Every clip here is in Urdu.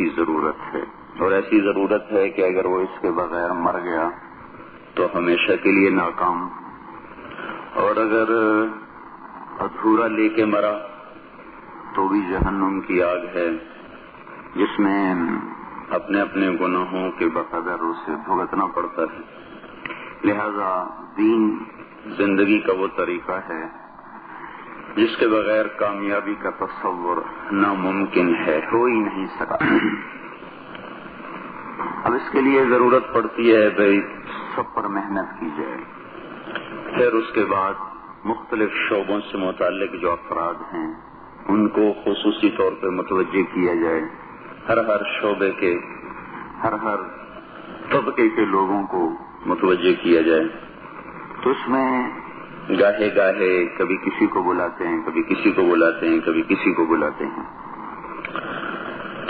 کی ضرورت ہے، اور ایسی ضرورت ہے کہ اگر وہ اس کے بغیر مر گیا تو ہمیشہ کے لیے ناکام، اور اگر ادھورا لے کے مرا تو بھی جہنم کی آگ ہے جس میں اپنے اپنے گناہوں کے بقدر اسے بھگتنا پڑتا ہے۔ لہذا دین زندگی کا وہ طریقہ ہے جس کے بغیر کامیابی کا تصور ناممکن ہے، ہو ہی نہیں سکا۔ اب اس کے لیے ضرورت پڑتی ہے بھائی سب پر محنت کی جائے، پھر اس کے بعد مختلف شعبوں سے متعلق جو افراد ہیں ان کو خصوصی طور پہ متوجہ کیا جائے، ہر شعبے کے ہر طبقے کے لوگوں کو متوجہ کیا جائے۔ تو اس میں گاہے گاہے کبھی کسی کو بلاتے ہیں، کبھی کسی کو بلاتے ہیں، کبھی کسی کو بلاتے ہیں،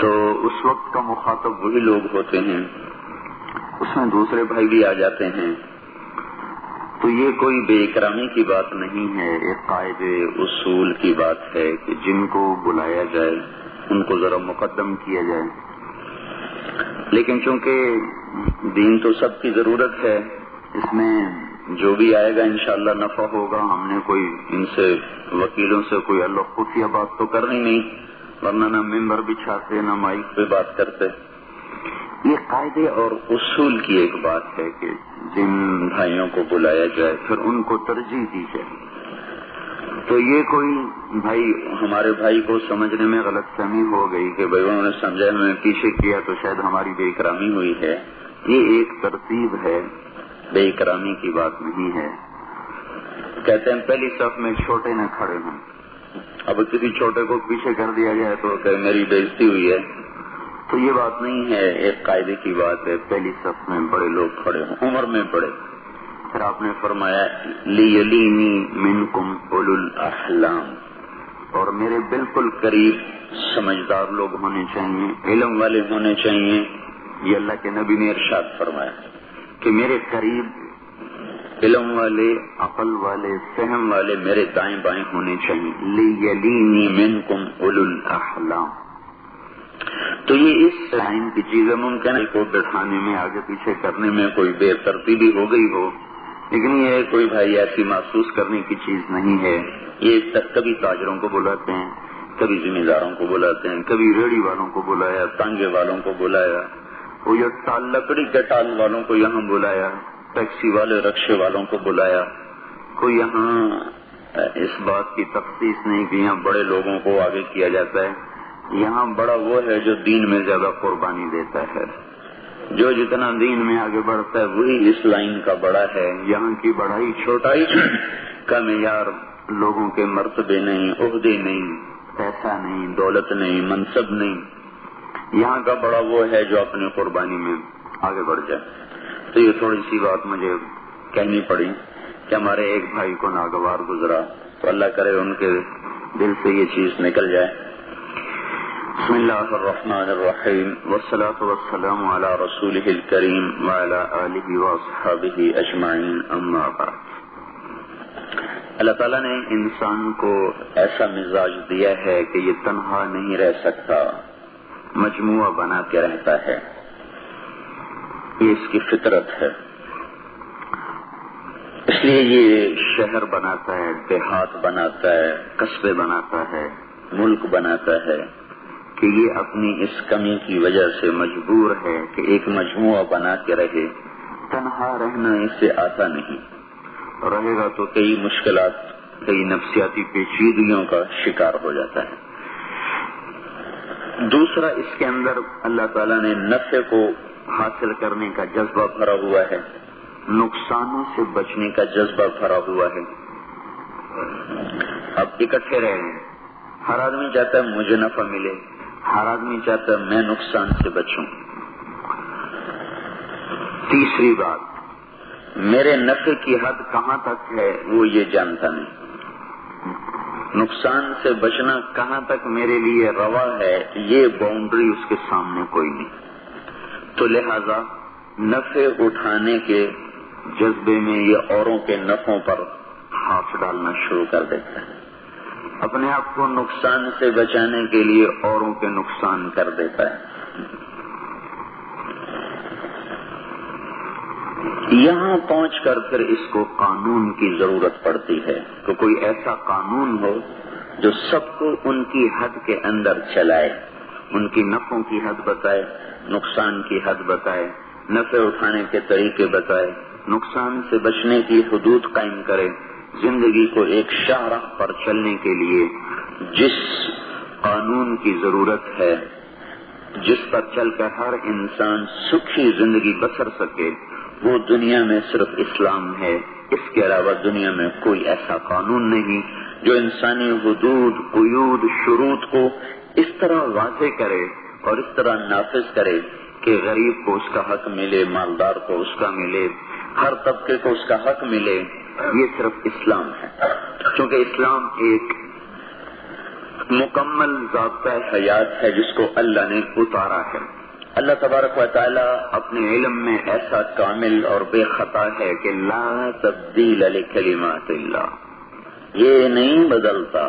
تو اس وقت کا مخاطب وہی لوگ ہوتے ہیں، اس میں دوسرے بھائی بھی آ جاتے ہیں۔ تو یہ کوئی بے اکرامی کی بات نہیں ہے، ایک قاعدے اصول کی بات ہے کہ جن کو بلایا جائے ان کو ذرا مقدم کیا جائے۔ لیکن چونکہ دین تو سب کی ضرورت ہے، اس میں جو بھی آئے گا انشاءاللہ نفع ہوگا۔ ہم نے کوئی ان سے وکیلوں سے کوئی اللہ خفیہ بات تو کرنی نہیں، ورنہ نہ ممبر بچھاتے نہ مائک پہ بات کرتے۔ یہ قاعدے اور اصول کی ایک بات ہے کہ جن بھائیوں کو بلایا جائے پھر ان کو ترجیح دی جائے۔ تو یہ کوئی بھائی ہمارے بھائی کو سمجھنے میں غلط فہمی ہو گئی کہ بھائی انہوں نے سمجھا ہمیں پیچھے کیا تو شاید ہماری بے اکرامی ہوئی ہے، یہ ایک ترتیب ہے، بے اکرامی کی بات نہیں ہے۔ کہتے ہیں پہلی صف میں چھوٹے نہ کھڑے ہوں، اب کسی چھوٹے کو پیچھے کر دیا جائے تو کہ میری بےزتی ہوئی ہے، تو یہ بات نہیں ہے، ایک قاعدے کی بات ہے، پہلی صف میں بڑے لوگ کھڑے ہوں، عمر میں بڑے۔ پھر آپ نے فرمایا لیلینی منکم اولو الاحلام، اور میرے بالکل قریب سمجھدار لوگ ہونے چاہیے، علم والے ہونے چاہیے۔ یہ اللہ کے نبی نے ارشاد فرمایا کہ میرے قریب علم والے، عقل والے، فہم والے میرے دائیں بائیں ہونے چاہیے۔ لیلینی منکم اولو الاحلام، تو یہ اس لائن کی چیز ہے۔ ممکن ہے کو بٹھانے میں آگے پیچھے کرنے میں کوئی بے ترتیبی ہو گئی ہو، لیکن یہ کوئی بھائی ایسی محسوس کرنے کی چیز نہیں ہے۔ یہ کبھی تاجروں کو بلاتے ہیں، کبھی ذمہ داروں کو بلاتے ہیں، کبھی ریڑھی والوں کو بلایا، تانگے والوں کو بلایا، وہ یہ لکڑی کے ٹال والوں کو یہاں بلایا، ٹیکسی والے رکشے والوں کو بلایا۔ کوئی یہاں اس بات کی تخصیص نہیں کہ یہاں بڑے لوگوں کو آگے کیا جاتا ہے، یہاں بڑا وہ ہے جو دین میں زیادہ قربانی دیتا ہے، جو جتنا دین میں آگے بڑھتا ہے وہی اس لائن کا بڑا ہے۔ یہاں کی بڑائی چھوٹائی کا معیار لوگوں کے مرتبے نہیں، عہدے نہیں، پیسہ نہیں، دولت نہیں، منصب نہیں، یہاں کا بڑا وہ ہے جو اپنی قربانی میں آگے بڑھ جائے۔ تو یہ تھوڑی سی بات مجھے کہنی پڑی کہ ہمارے ایک بھائی کو ناگوار گزرا، تو اللہ کرے ان کے دل سے یہ چیز نکل جائے۔ بسم اللہ الرحمن الرحیم، والصلاة والسلام علی رسولہ الکریم وعلی آلہ واصحابہ اجمعین، اما بعد۔ اللہ تعالیٰ نے انسان کو ایسا مزاج دیا ہے کہ یہ تنہا نہیں رہ سکتا، مجموعہ بنا کے رہتا ہے، یہ اس کی فطرت ہے۔ اس لیے یہ شہر بناتا ہے، دیہات بناتا ہے، قصبے بناتا ہے، ملک بناتا ہے، کہ یہ اپنی اس کمی کی وجہ سے مجبور ہے کہ ایک مجموعہ بنا کے رہے۔ تنہا رہنا اس سے آتا نہیں، رہے گا تو کئی مشکلات، کئی نفسیاتی پیچیدگیوں کا شکار ہو جاتا ہے۔ دوسرا، اس کے اندر اللہ تعالیٰ نے نفع کو حاصل کرنے کا جذبہ بھرا ہوا ہے، نقصانوں سے بچنے کا جذبہ بھرا ہوا ہے۔ اب اکٹھے رہے ہیں، ہر آدمی چاہتا ہے مجھے نفع ملے، ہر آدمی چاہتا ہے میں نقصان سے بچوں۔ تیسری بات، میرے نفع کی حد کہاں تک ہے وہ یہ جانتا نہیں، نقصان سے بچنا کہاں تک میرے لیے روا ہے یہ باؤنڈری اس کے سامنے کوئی نہیں۔ تو لہذا نفع اٹھانے کے جذبے میں یہ اوروں کے نفعوں پر ہاتھ ڈالنا شروع کر دیتا ہے، اپنے آپ کو نقصان سے بچانے کے لیے اوروں کے نقصان کر دیتا ہے۔ یہاں پہنچ کر پھر اس کو قانون کی ضرورت پڑتی ہے کہ کوئی ایسا قانون ہو جو سب کو ان کی حد کے اندر چلائے، ان کی نفعوں کی حد بتائے، نقصان کی حد بتائے، نفع اٹھانے کے طریقے بتائے، نقصان سے بچنے کی حدود قائم کرے، زندگی کو ایک شاہراہ پر چلنے کے لیے جس قانون کی ضرورت ہے، جس پر چل کر ہر انسان سکھی زندگی بسر سکے، وہ دنیا میں صرف اسلام ہے۔ اس کے علاوہ دنیا میں کوئی ایسا قانون نہیں جو انسانی حدود، قیود، شروط کو اس طرح واضح کرے اور اس طرح نافذ کرے کہ غریب کو اس کا حق ملے، مالدار کو اس کا ملے، ہر طبقے کو اس کا حق ملے۔ یہ صرف اسلام ہے، کیونکہ اسلام ایک مکمل ضابطۂ حیات ہے جس کو اللہ نے اتارا ہے۔ اللہ تبارک و تعالیٰ اپنے علم میں ایسا کامل اور بے خطا ہے کہ لا تبدیل لکلمات اللہ، یہ نہیں بدلتا،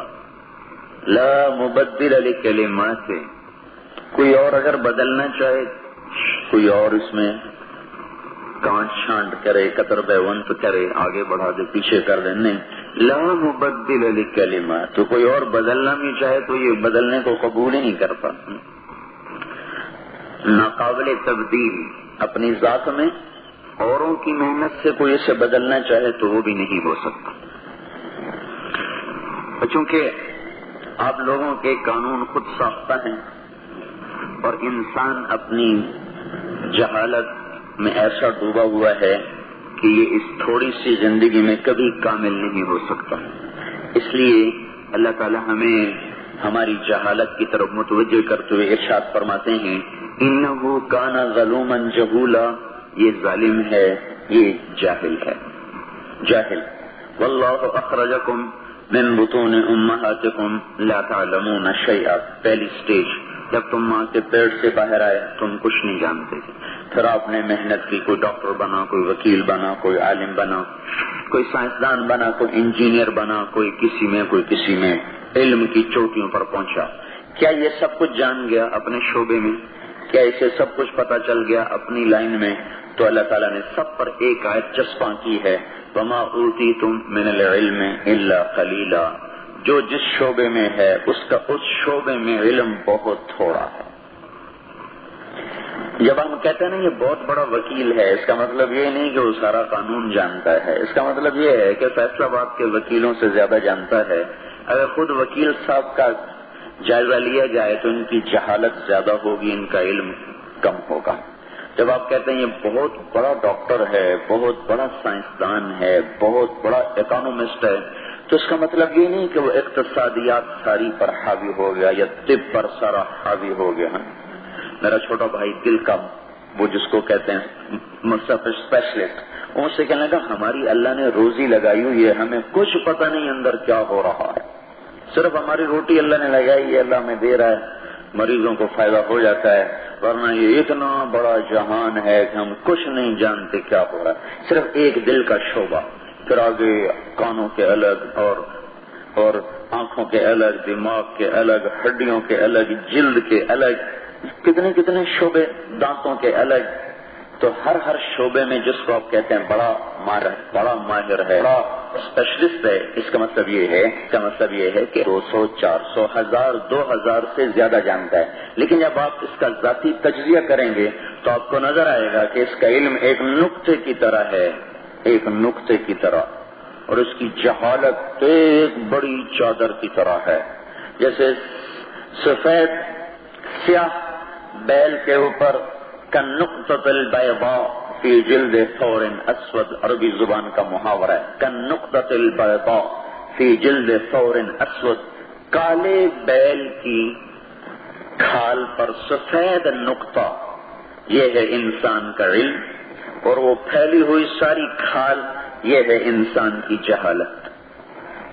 لا مبدل لکلمات، کوئی اور اگر بدلنا چاہے، کوئی اور اس میں کانٹ چھانٹ کرے، قطر بیونت کرے، آگے بڑھا دے، پیچھے کر دے، نہیں، لا مبدل لکلمات، تو کوئی اور بدلنا بھی چاہے تو یہ بدلنے کو قبول ہی نہیں کرتا، ناقابل تبدیل۔ اپنی ذات میں اوروں کی محنت سے کوئی اسے بدلنا چاہے تو وہ بھی نہیں ہو سکتا، چونکہ آپ لوگوں کے قانون خود ساختہ ہیں اور انسان اپنی جہالت میں ایسا ڈوبا ہوا ہے کہ یہ اس تھوڑی سی زندگی میں کبھی کامل نہیں ہو سکتا۔ اس لیے اللہ تعالی ہمیں ہماری جہالت کی طرف متوجہ کرتے ہوئے ارشاد فرماتے ہیں، انہ کان ظلوما جہولا، یہ ظالم ہے، یہ جاہل ہے، جاہل۔ واللہ اخرجکم من بطون امہاتکم لا تعلمون شیئا، پہلی سٹیج، جب تم ماں کے پیٹ سے باہر آئے تم کچھ نہیں جانتے تھے، پھر آپ نے محنت کی، کوئی ڈاکٹر بنا، کوئی وکیل بنا، کوئی عالم بنا، کوئی سائنسدان بنا، کوئی انجینئر بنا، کوئی کسی میں، کوئی کسی میں، علم کی چوٹیوں پر پہنچا۔ کیا یہ سب کچھ جان گیا اپنے شعبے میں؟ کیا اسے سب کچھ پتا چل گیا اپنی لائن میں؟ تو اللہ تعالیٰ نے سب پر ایک آیت چسپاں کی ہے، وَمَا أُوتِيتُم مِّنَ الْعِلْمِ إِلَّا قَلِيلًا، جو جس شعبے میں ہے اس کا اس شعبے میں علم بہت تھوڑا ہے۔ جب ہم کہتے ہیں نا یہ بہت بڑا وکیل ہے، اس کا مطلب یہ نہیں کہ وہ سارا قانون جانتا ہے، اس کا مطلب یہ ہے کہ فیصلہ آباد کے وکیلوں سے زیادہ جانتا ہے۔ اگر خود وکیل صاحب کا جائزہ لیا جائے تو ان کی جہالت زیادہ ہوگی، ان کا علم کم ہوگا۔ جب آپ کہتے ہیں یہ بہت بڑا ڈاکٹر ہے، بہت بڑا سائنسدان ہے، بہت بڑا اکانومسٹ ہے، تو اس کا مطلب یہ نہیں کہ وہ اقتصادیات ساری پر حاوی ہو گیا یا طب پر سارا حاوی ہو گیا۔ میرا چھوٹا بھائی دل کا، وہ جس کو کہتے ہیں اسپیشلسٹ، ان سے کہنے لگا ہماری اللہ نے روزی لگائی ہوئی ہے، ہمیں کچھ پتہ نہیں اندر کیا ہو رہا ہے، صرف ہماری روٹی اللہ نے لگائی ہے، اللہ ہمیں دے رہا ہے، مریضوں کو فائدہ ہو جاتا ہے، ورنہ یہ اتنا بڑا جہان ہے کہ ہم کچھ نہیں جانتے کیا ہو رہا ہے، صرف ایک دل کا شعبہ، پھر آگے کانوں کے الگ اور آنکھوں کے الگ، دماغ کے الگ، ہڈیوں کے الگ، جلد کے الگ، کتنے کتنے شعبے، دانتوں کے الگ۔ تو ہر شعبے میں جس کو آپ کہتے ہیں بڑا ماہر ہے، بڑا اسپیشلسٹ ہے، اس کا مطلب یہ ہے کہ 200، 400، 1000، 2000 سے زیادہ جانتا ہے۔ لیکن جب آپ اس کا ذاتی تجزیہ کریں گے تو آپ کو نظر آئے گا کہ اس کا علم ایک نقطے کی طرح ہے، ایک نقطے کی طرح، اور اس کی جہالت ایک بڑی چادر کی طرح ہے، جیسے سفید سیاہ بیل کے اوپر کالنقطۃ البیضاء فی جلد ثور اسود، عربی زبان کا محاورہ ہے، کالنقطۃ البیضاء فی جلد ثور اسود، کالے بیل کی کھال پر سفید نقطہ، یہ ہے انسان کا علم، اور وہ پھیلی ہوئی ساری کھال یہ ہے انسان کی جہالت۔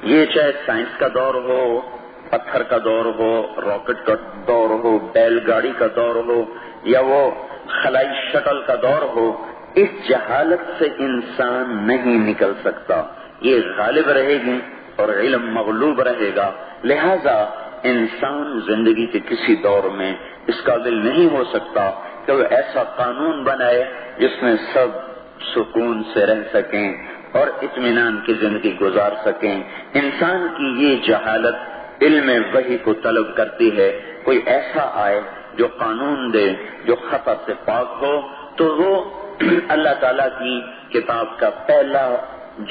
یہ چاہے سائنس کا دور ہو، پتھر کا دور ہو، راکٹ کا دور ہو، بیل گاڑی کا دور ہو، یا وہ خلائی شٹل کا دور ہو، اس جہالت سے انسان نہیں نکل سکتا، یہ غالب رہے گی اور علم مغلوب رہے گا۔ لہذا انسان زندگی کے کسی دور میں اس قابل نہیں ہو سکتا کہ وہ ایسا قانون بنائے جس میں سب سکون سے رہ سکیں اور اطمینان کی زندگی گزار سکیں۔ انسان کی یہ جہالت علم وحی کو طلب کرتی ہے، کوئی ایسا آئے جو قانون دے، جو خطا سے پاک ہو، تو وہ اللہ تعالیٰ کی کتاب کا پہلا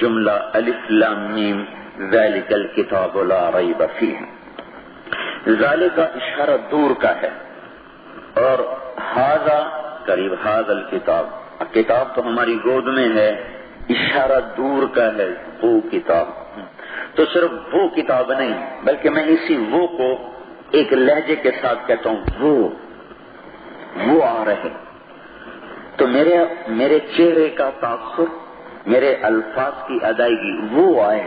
جملہ الف لام میم ذالک الکتاب لا ریب فیہ، ذالک کا اشارہ دور کا ہے، اور ھذا قریب، ھذا الکتاب، کتاب تو ہماری گود میں ہے، اشارہ دور کا ہے، وہ کتاب۔ تو صرف وہ کتاب نہیں، بلکہ میں اسی وہ کو ایک لہجے کے ساتھ کہتا ہوں، وہ آ رہے، تو میرے چہرے کا تاثر، میرے الفاظ کی ادائیگی وہ آئے۔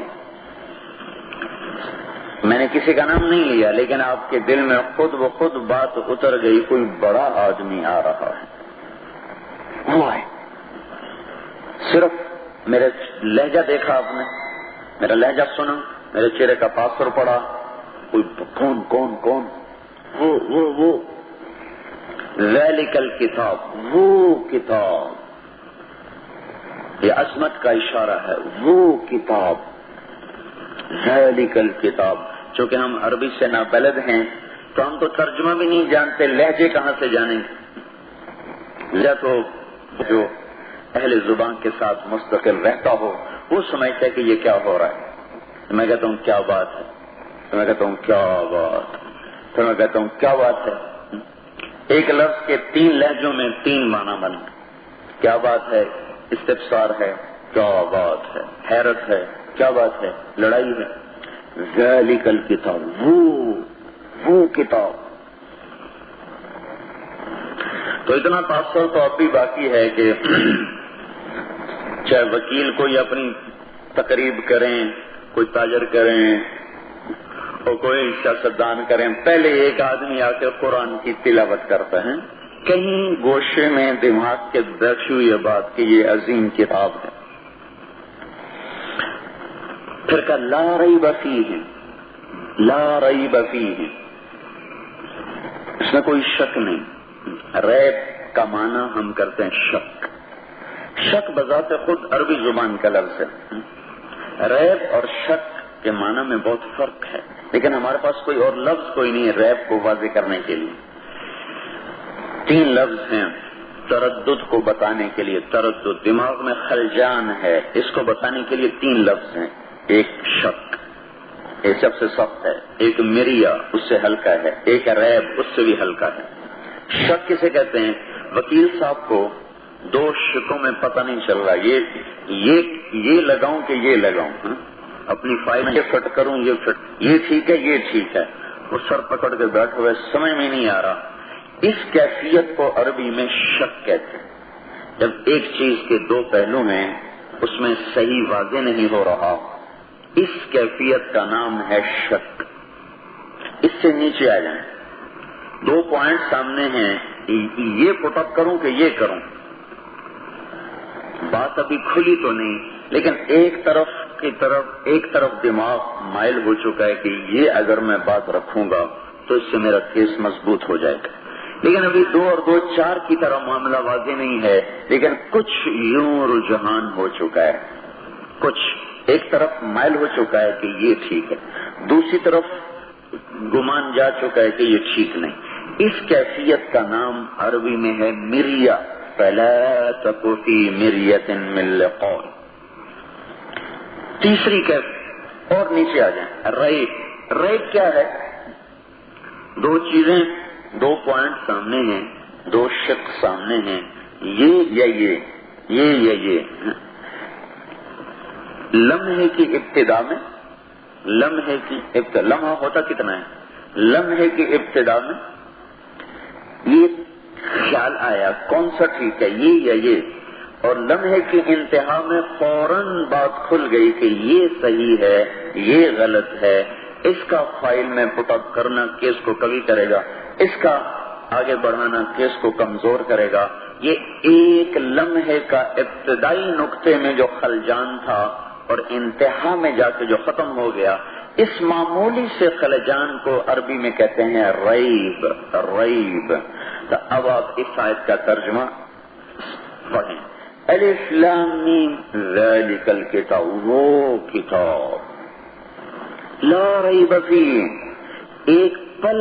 میں نے کسی کا نام نہیں لیا، لیکن آپ کے دل میں خود بخود بات اتر گئی، کوئی بڑا آدمی آ رہا ہے، وہ آئے۔ صرف میرے لہجہ دیکھا آپ نے، میرا لہجہ سنا، میرے چہرے کا تاثر پڑا، کوئی کون وہ ذالک الکتاب، وہ کتاب، یہ عظمت کا اشارہ ہے، وہ کتاب، ذالک الکتاب۔ چونکہ ہم عربی سے نابلد ہیں تو ہم تو ترجمہ بھی نہیں جانتے، لہجے کہاں سے جانیں؟ لہجہ تو جو اہل زبان کے ساتھ مستقل رہتا ہو وہ سمجھتا ہے کہ یہ کیا ہو رہا ہے۔ میں کہتا ہوں کیا بات ہے، تو میں کہتا ہوں کیا بات، تو میں کہتا ہوں کیا بات ہے۔ ایک لفظ کے 3 لہجوں میں 3 معنی بن، کیا بات ہے، استفسار ہے، کیا بات ہے، حیرت ہے، کیا بات ہے، لڑائی ہے۔ ذالک الکتاب، وہ کتاب۔ تو اتنا تاثر تو اب بھی باقی ہے کہ چاہے وکیل کوئی اپنی تقریب کریں، کوئی تاجر کریں اور کوئی سیاستدان کریں، پہلے ایک آدمی آ کے قرآن کی تلاوت کرتا ہے، کہیں گوشے میں دماغ کے درج ہوئی یہ بات کہ یہ عظیم کتاب ہے، پھر کہ لا ریب فیہ، لا ریب فیہ، اس میں کوئی شک نہیں۔ ریب کا معنی ہم کرتے ہیں شک، شک بذات خود عربی زبان کا لفظ ہے۔ ریب اور شک کے معنی میں بہت فرق ہے، لیکن ہمارے پاس کوئی اور لفظ کوئی نہیں ہے ریب کو واضح کرنے کے لیے۔ 3 لفظ ہیں تردد کو بتانے کے لیے، تردد دماغ میں خلجان ہے، اس کو بتانے کے لیے 3 لفظ ہیں، ایک شک، یہ سب سے سخت ہے، ایک مریا اس سے ہلکا ہے، ایک ریب اس سے بھی ہلکا ہے۔ شک کسے کہتے ہیں؟ وکیل صاحب کو 2 شکوں میں پتہ نہیں چل رہا، یہ لگاؤں کہ یہ لگاؤں، اپنی فائل میں یہ فٹ کروں، یہ ٹھیک ہے، یہ ٹھیک ہے، وہ سر پکڑ کے بیٹھے ہوئے سمجھ میں نہیں آ رہا۔ اس کیفیت کو عربی میں شک کہتے ہیں، جب ایک چیز کے 2 پہلو ہیں، اس میں صحیح واضح نہیں ہو رہا، اس کیفیت کا نام ہے شک۔ اس سے نیچے آ جائیں، 2 پوائنٹ سامنے ہیں، یہ پٹ اپ کروں کہ یہ کروں، بات ابھی کھلی تو نہیں، لیکن ایک طرف دماغ مائل ہو چکا ہے کہ یہ اگر میں بات رکھوں گا تو اس سے میرا کیس مضبوط ہو جائے گا، لیکن ابھی 2 اور 2 4 کی طرح معاملہ واضح نہیں ہے، لیکن کچھ یوں رجحان ہو چکا ہے، کچھ ایک طرف مائل ہو چکا ہے کہ یہ ٹھیک ہے، دوسری طرف گمان جا چکا ہے کہ یہ ٹھیک نہیں۔ اس کیفیت کا نام عربی میں ہے مریا، فلا تک فی مریۃ من لقاء۔ تیسری کیفیت اور نیچے آ جائیں، ریب۔ ریب کیا ہے؟ 2 چیزیں، 2 پوائنٹ سامنے ہیں، 2 شک سامنے ہیں، یہ یا یہ لمحے کی ابتدا میں، لمحہ ہوتا کتنا ہے، لمحے کی ابتدا میں یہ خیال آیا کون سا ٹھیک ہے، یہ یا یہ، اور لمحے کی انتہا میں فوراً بات کھل گئی کہ یہ صحیح ہے، یہ غلط ہے، اس کا فائل میں پٹ اپ کرنا کیس کو قوی کرے گا، اس کا آگے بڑھانا کیس کو کمزور کرے گا۔ یہ ایک لمحے کا ابتدائی نقطے میں جو خلجان تھا اور انتہا میں جا کے جو ختم ہو گیا، اس معمولی سے خلجان کو عربی میں کہتے ہیں ریب۔ تو اب آپ اس آیت کا ترجمہ پڑھیں، الف لام میم ذالک الکتاب، وہ کتاب لا ریب فیہ، ایک پل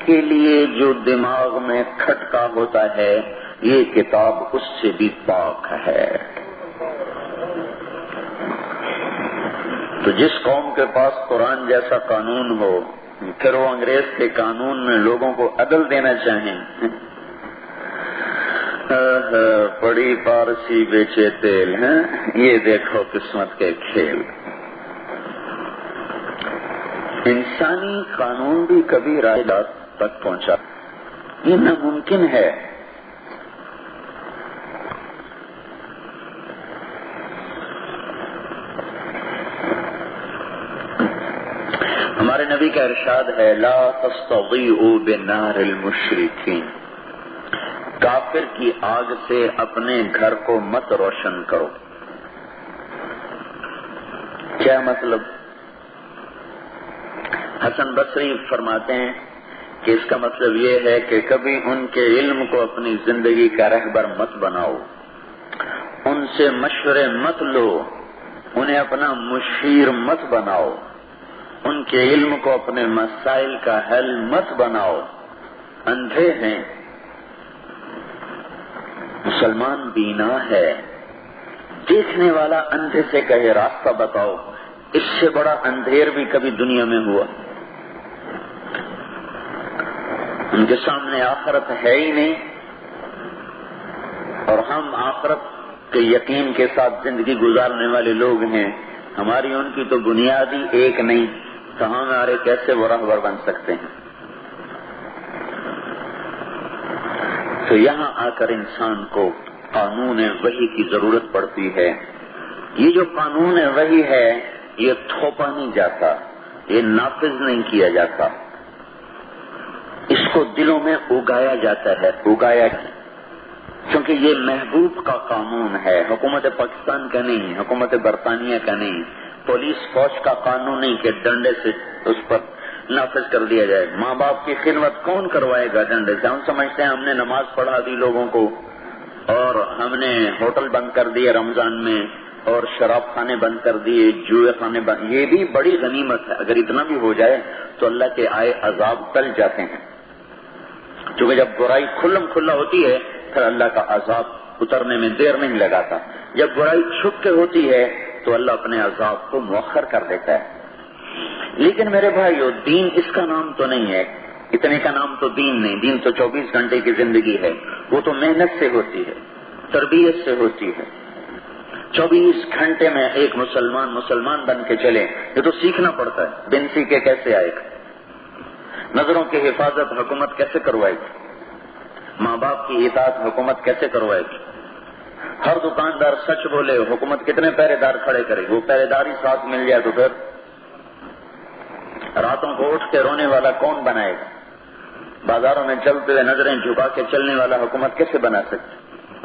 کے لیے جو دماغ میں کھٹکا ہوتا ہے، یہ کتاب اس سے بھی پاک ہے۔ تو جس قوم کے پاس قرآن جیسا قانون ہو، پھر وہ انگریز کے قانون میں لوگوں کو عدل دینا چاہیں، بڑی پارسی بیچے تیل ہیں، یہ دیکھو قسمت کے کھیل۔ انسانی قانون بھی کبھی رائے دار تک پہنچا، یہ ناممکن ہے۔ ہمارے نبی کا ارشاد ہے لا تستضیئوا بنار المشرکین، کافر کی آگ سے اپنے گھر کو مت روشن کرو۔ کیا مطلب؟ حسن بصری فرماتے ہیں کہ اس کا مطلب یہ ہے کہ کبھی ان کے علم کو اپنی زندگی کا رہبر مت بناؤ، ان سے مشورے مت لو، انہیں اپنا مشیر مت بناؤ، ان کے علم کو اپنے مسائل کا حل مت بناؤ۔ اندھے ہیں، مسلمان بینا ہے، دیکھنے والا اندھے سے کہے راستہ بتاؤ، اس سے بڑا اندھیر بھی کبھی دنیا میں ہوا؟ ان کے سامنے آخرت ہے ہی نہیں، اور ہم آخرت کے یقین کے ساتھ زندگی گزارنے والے لوگ ہیں، ہماری ان کی تو بنیاد ہی ایک نہیں، تو ہمارے کیسے وہ راہبر بن سکتے ہیں؟ تو یہاں آ کر انسان کو قانون وحی کی ضرورت پڑتی ہے۔ یہ جو قانون وحی ہے، یہ تھوپا نہیں جاتا، یہ نافذ نہیں کیا جاتا، اس کو دلوں میں اگایا جاتا ہے، کیونکہ یہ محبوب کا قانون ہے، حکومت پاکستان کا نہیں، حکومت برطانیہ کا نہیں، پولیس فوج کا قانون نہیں کہ ڈنڈے سے اس پر نافذ کر دیا جائے۔ ماں باپ کی خدمت کون کروائے گا ڈنڈے سے؟ ہم سمجھتے ہیں ہم نے نماز پڑھا دی لوگوں کو، اور ہم نے ہوٹل بند کر دیے رمضان میں، اور شراب خانے بند کر دیے، جوئے خانے بند، یہ بھی بڑی غنیمت ہے۔ اگر اتنا بھی ہو جائے تو اللہ کے آئے عذاب ٹل جاتے ہیں، کیونکہ جب برائی کھلم کھلا ہوتی ہے پھر اللہ کا عذاب اترنے میں دیر نہیں لگاتا، جب برائی چھپ کے ہوتی ہے تو اللہ اپنے عذاب کو مؤخر کر دیتا ہے۔ لیکن میرے بھائیو، دین اس کا نام تو نہیں ہے، اتنے کا نام تو دین نہیں، دین تو 24 گھنٹے کی زندگی ہے، وہ تو محنت سے ہوتی ہے، تربیت سے ہوتی ہے۔ 24 گھنٹے میں ایک مسلمان بن کے چلے، یہ تو سیکھنا پڑتا ہے، بن سیکھے کیسے آئے گا؟ نظروں کی حفاظت حکومت کیسے کروائے گی؟ ماں باپ کی اطاعت حکومت کیسے کروائے گی؟ ہر دکاندار سچ بولے، حکومت کتنے پہرے دار کھڑے کرے؟ وہ پہرے دار ہی ساتھ مل جائے تو پھر راتوں کو اٹھ کے رونے والا کون بنائے گا؟ بازاروں میں چلتے ہوئے نظریں جھکا کے چلنے والا حکومت کیسے بنا سکتی؟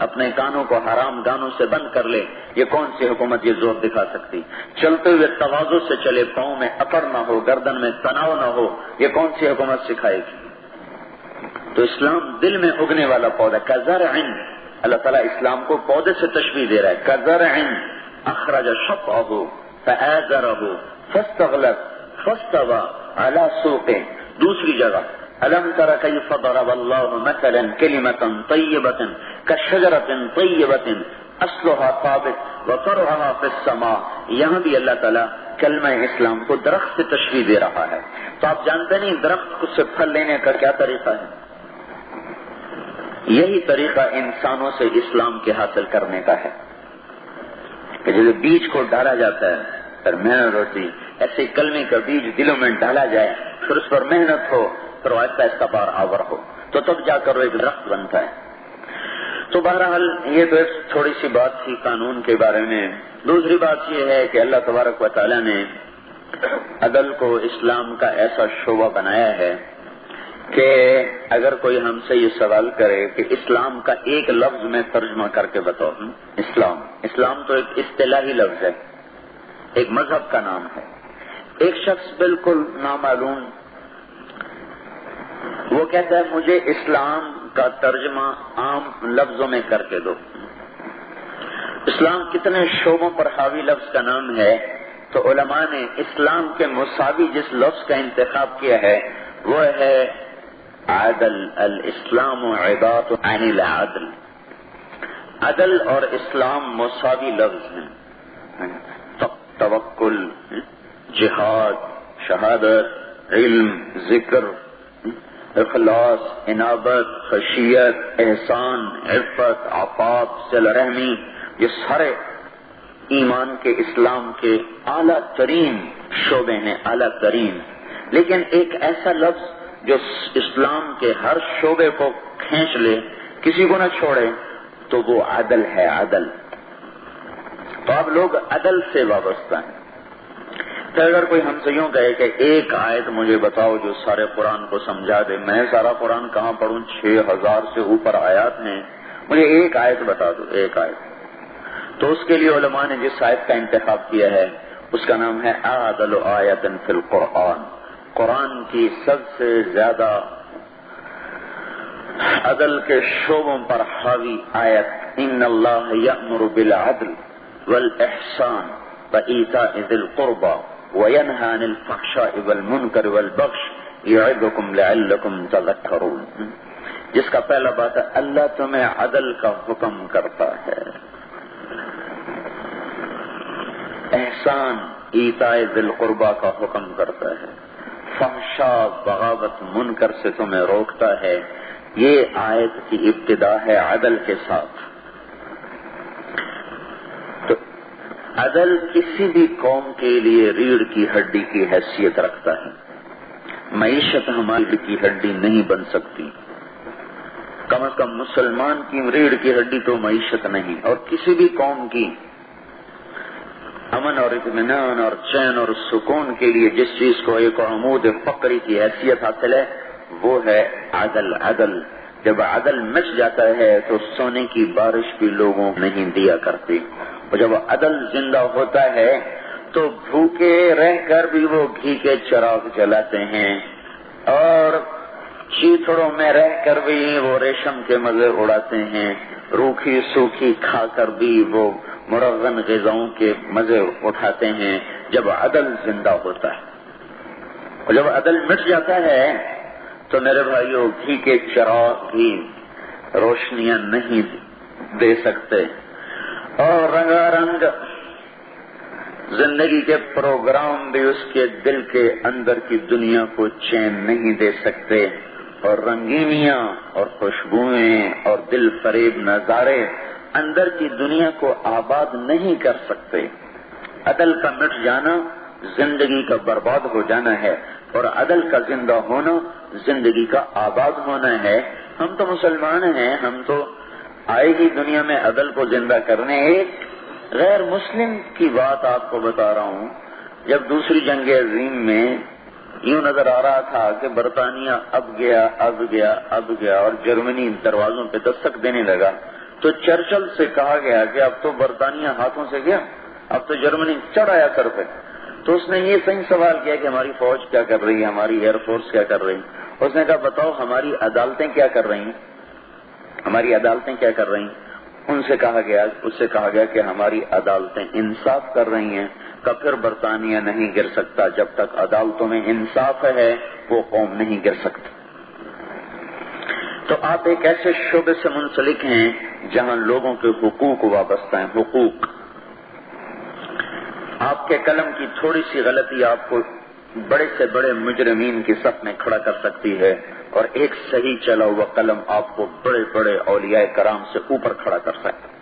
اپنے کانوں کو حرام گانوں سے بند کر لے، یہ کون سی حکومت یہ زور دکھا سکتی؟ چلتے ہوئے تواضع سے چلے، پاؤں میں اکڑ نہ ہو، گردن میں تناؤ نہ ہو، یہ کون سی حکومت سکھائے گی؟ تو اسلام دل میں اگنے والا پودا، کزرع، اللہ تعالیٰ اسلام کو پودے سے تشبیہ دے رہا ہے، کزرع اخرج شطأہ فآزرہ فاستغلظ فاستوى على سوقه۔ دوسری جگہ ألم تر كيف ضرب الله مثلا كلمة طيبة كشجرة طيبة أصلها ثابت وفرعها في السماء۔ یہاں بھی اللہ تعالیٰ کلمہ اسلام کو درخت سے تشبیہ دے رہا ہے۔ تو آپ جانتے نہیں درخت سے پھل لینے کا کیا طریقہ ہے؟ یہی طریقہ انسانوں سے اسلام کے حاصل کرنے کا ہے کہ جیسے بیج کو ڈالا جاتا ہے پھر محنت ہوتی، ایسے کلمے کا بیج دلوں میں ڈالا جائے، پھر اس پر محنت ہو، پھر آہستہ آہستہ بار آور ہو، تو تب جا کر وہ ایک درخت بنتا ہے۔ تو بہرحال یہ تو ایک تھوڑی سی بات تھی قانون کے بارے میں۔ دوسری بات یہ ہے کہ اللہ تبارک و تعالیٰ نے عدل کو اسلام کا ایسا شعبہ بنایا ہے کہ اگر کوئی ہم سے یہ سوال کرے کہ اسلام کا ایک لفظ میں ترجمہ کر کے بتاؤ، اسلام تو ایک اصطلاحی لفظ ہے، ایک مذہب کا نام ہے۔ ایک شخص بالکل نامعلوم وہ کہتا ہے مجھے اسلام کا ترجمہ عام لفظوں میں کر کے دو، اسلام کتنے شعبوں پر حاوی لفظ کا نام ہے، تو علماء نے اسلام کے مساوی جس لفظ کا انتخاب کیا ہے وہ ہے عدل. الاسلام عبارت عن العدل. عدل اور اسلام مساوی لفظ ہیں. توکل، جہاد، شہادت، علم، ذکر، اخلاص، انابت، خشیت، احسان، عفت، عفاف، صلہ رحمی، یہ سارے ایمان کے، اسلام کے اعلیٰ ترین شعبے ہیں، اعلیٰ ترین. لیکن ایک ایسا لفظ جو اسلام کے ہر شعبے کو کھینچ لے، کسی کو نہ چھوڑے، تو وہ عدل ہے. عدل. تو اب لوگ عدل سے وابستہ ہیں. تو اگر کوئی ہم سے یوں کہے کہ ایک آیت مجھے بتاؤ جو سارے قرآن کو سمجھا دے، میں سارا قرآن کہاں پڑھوں، 6000 سے اوپر آیات ہیں، مجھے ایک آیت بتا دو، ایک آیت. تو اس کے لیے علماء نے جس آیت کا انتخاب کیا ہے اس کا نام ہے اعدل آیت فی القرآن. قرآن کی سب سے زیادہ عدل کے شعبوں پر حاوی آیت، ان اللہ یأمر بالعدل والاحسان وایتاء ذی القربى وینہی عن الفحشاء والمنکر والبغی یعظکم لعلکم تذکرون. جس کا پہلا بات ہے اللہ تمہیں عدل کا حکم کرتا ہے، احسان ایتاء ذی القربى کا حکم کرتا ہے، فحشاء بغاوت منکر سے تمہیں روکتا ہے. یہ آیت کی ابتدا ہے عدل کے ساتھ. تو عدل کسی بھی قوم کے لیے ریڑھ کی ہڈی کی حیثیت رکھتا ہے. معیشت ہماری ریڑھ کی ہڈی نہیں بن سکتی، کم از کم مسلمان کی ریڑھ کی ہڈی تو معیشت نہیں. اور کسی بھی قوم کی امن اور اطمینان اور چین اور سکون کے لیے جس چیز کو ایک عمود فقری کی حیثیت حاصل ہے وہ ہے عدل. عدل جب عدل مچ جاتا ہے تو سونے کی بارش بھی لوگوں نہیں دیا کرتی. اور جب عدل زندہ ہوتا ہے تو بھوکے رہ کر بھی وہ گھی کے چراغ جلاتے ہیں، اور چیتڑوں میں رہ کر بھی وہ ریشم کے مزے اڑاتے ہیں، روکھی سوکھی کھا کر بھی وہ مرغن غذاؤں کے مزے اٹھاتے ہیں. جب عدل زندہ ہوتا ہے اور جب عدل مٹ جاتا ہے تو میرے بھائیوں گھی کے چراغ بھی روشنیاں نہیں دے سکتے، اور رنگا رنگ زندگی کے پروگرام بھی اس کے دل کے اندر کی دنیا کو چین نہیں دے سکتے، اور رنگینیاں اور خوشبوئیں اور دل فریب نظارے اندر کی دنیا کو آباد نہیں کر سکتے. عدل کا مٹ جانا زندگی کا برباد ہو جانا ہے، اور عدل کا زندہ ہونا زندگی کا آباد ہونا ہے. ہم تو مسلمان ہیں، ہم تو آئے ہی دنیا میں عدل کو زندہ کرنے. ایک غیر مسلم کی بات آپ کو بتا رہا ہوں. جب دوسری جنگ عظیم میں یوں نظر آ رہا تھا کہ برطانیہ اب گیا اور جرمنی دروازوں پہ دستک دینے لگا، تو چرچل سے کہا گیا کہ اب تو برطانیہ ہاتھوں سے گیا، اب تو جرمنی چڑھ آیا سر پہ. تو اس نے یہ صحیح سوال کیا کہ ہماری فوج کیا کر رہی ہے، ہماری ایئر فورس کیا کر رہی. اس نے کہا بتاؤ ہماری عدالتیں کیا کر رہی ہیں، ہماری عدالتیں کیا کر رہی ہیں. اس سے کہا گیا کہ ہماری عدالتیں انصاف کر رہی ہیں. کہ پھر برطانیہ نہیں گر سکتا، جب تک عدالتوں میں انصاف ہے وہ قوم نہیں گر سکتی. تو آپ ایک ایسے شعبے سے منسلک ہیں جہاں لوگوں کے حقوق وابستہ ہیں. حقوق. آپ کے قلم کی تھوڑی سی غلطی آپ کو بڑے سے بڑے مجرمین کی صف میں کھڑا کر سکتی ہے، اور ایک صحیح چلا ہوا قلم آپ کو بڑے بڑے اولیاء کرام سے اوپر کھڑا کر سکتا ہے.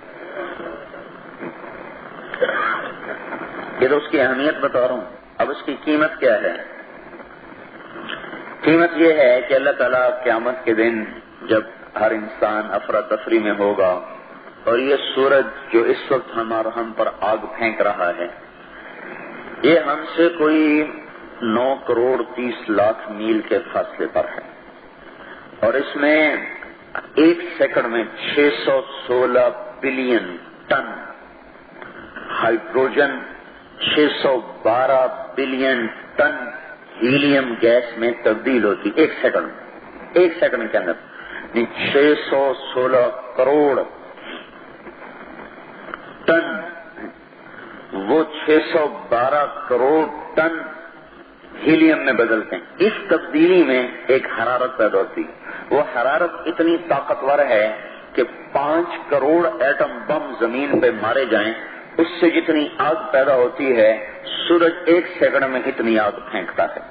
یہ تو اس کی اہمیت بتا رہا ہوں. اب اس کی قیمت کیا ہے؟ قیمت یہ ہے کہ اللہ تعالیٰ قیامت کے دن جب ہر انسان افراتفری میں ہوگا، اور یہ سورج جو اس وقت ہم پر آگ پھینک رہا ہے، یہ ہم سے کوئی 9,30,00,000 میل کے فاصلے پر ہے، اور اس میں ایک سیکنڈ میں 616 billion ton hydrogen, 612 billion ton helium gas میں تبدیل ہوتی ایک سیکنڈ کے اندر. 616 کروڑ ٹن، وہ 612 کروڑ ٹن ہیلیم میں بدلتے ہیں۔ اس تبدیلی میں ایک حرارت پیدا ہوتی ہے، وہ حرارت اتنی طاقتور ہے کہ 5 کروڑ ایٹم بم زمین پہ مارے جائیں، اس سے جتنی آگ پیدا ہوتی ہے سورج 1 سیکنڈ میں اتنی آگ پھینکتا ہے۔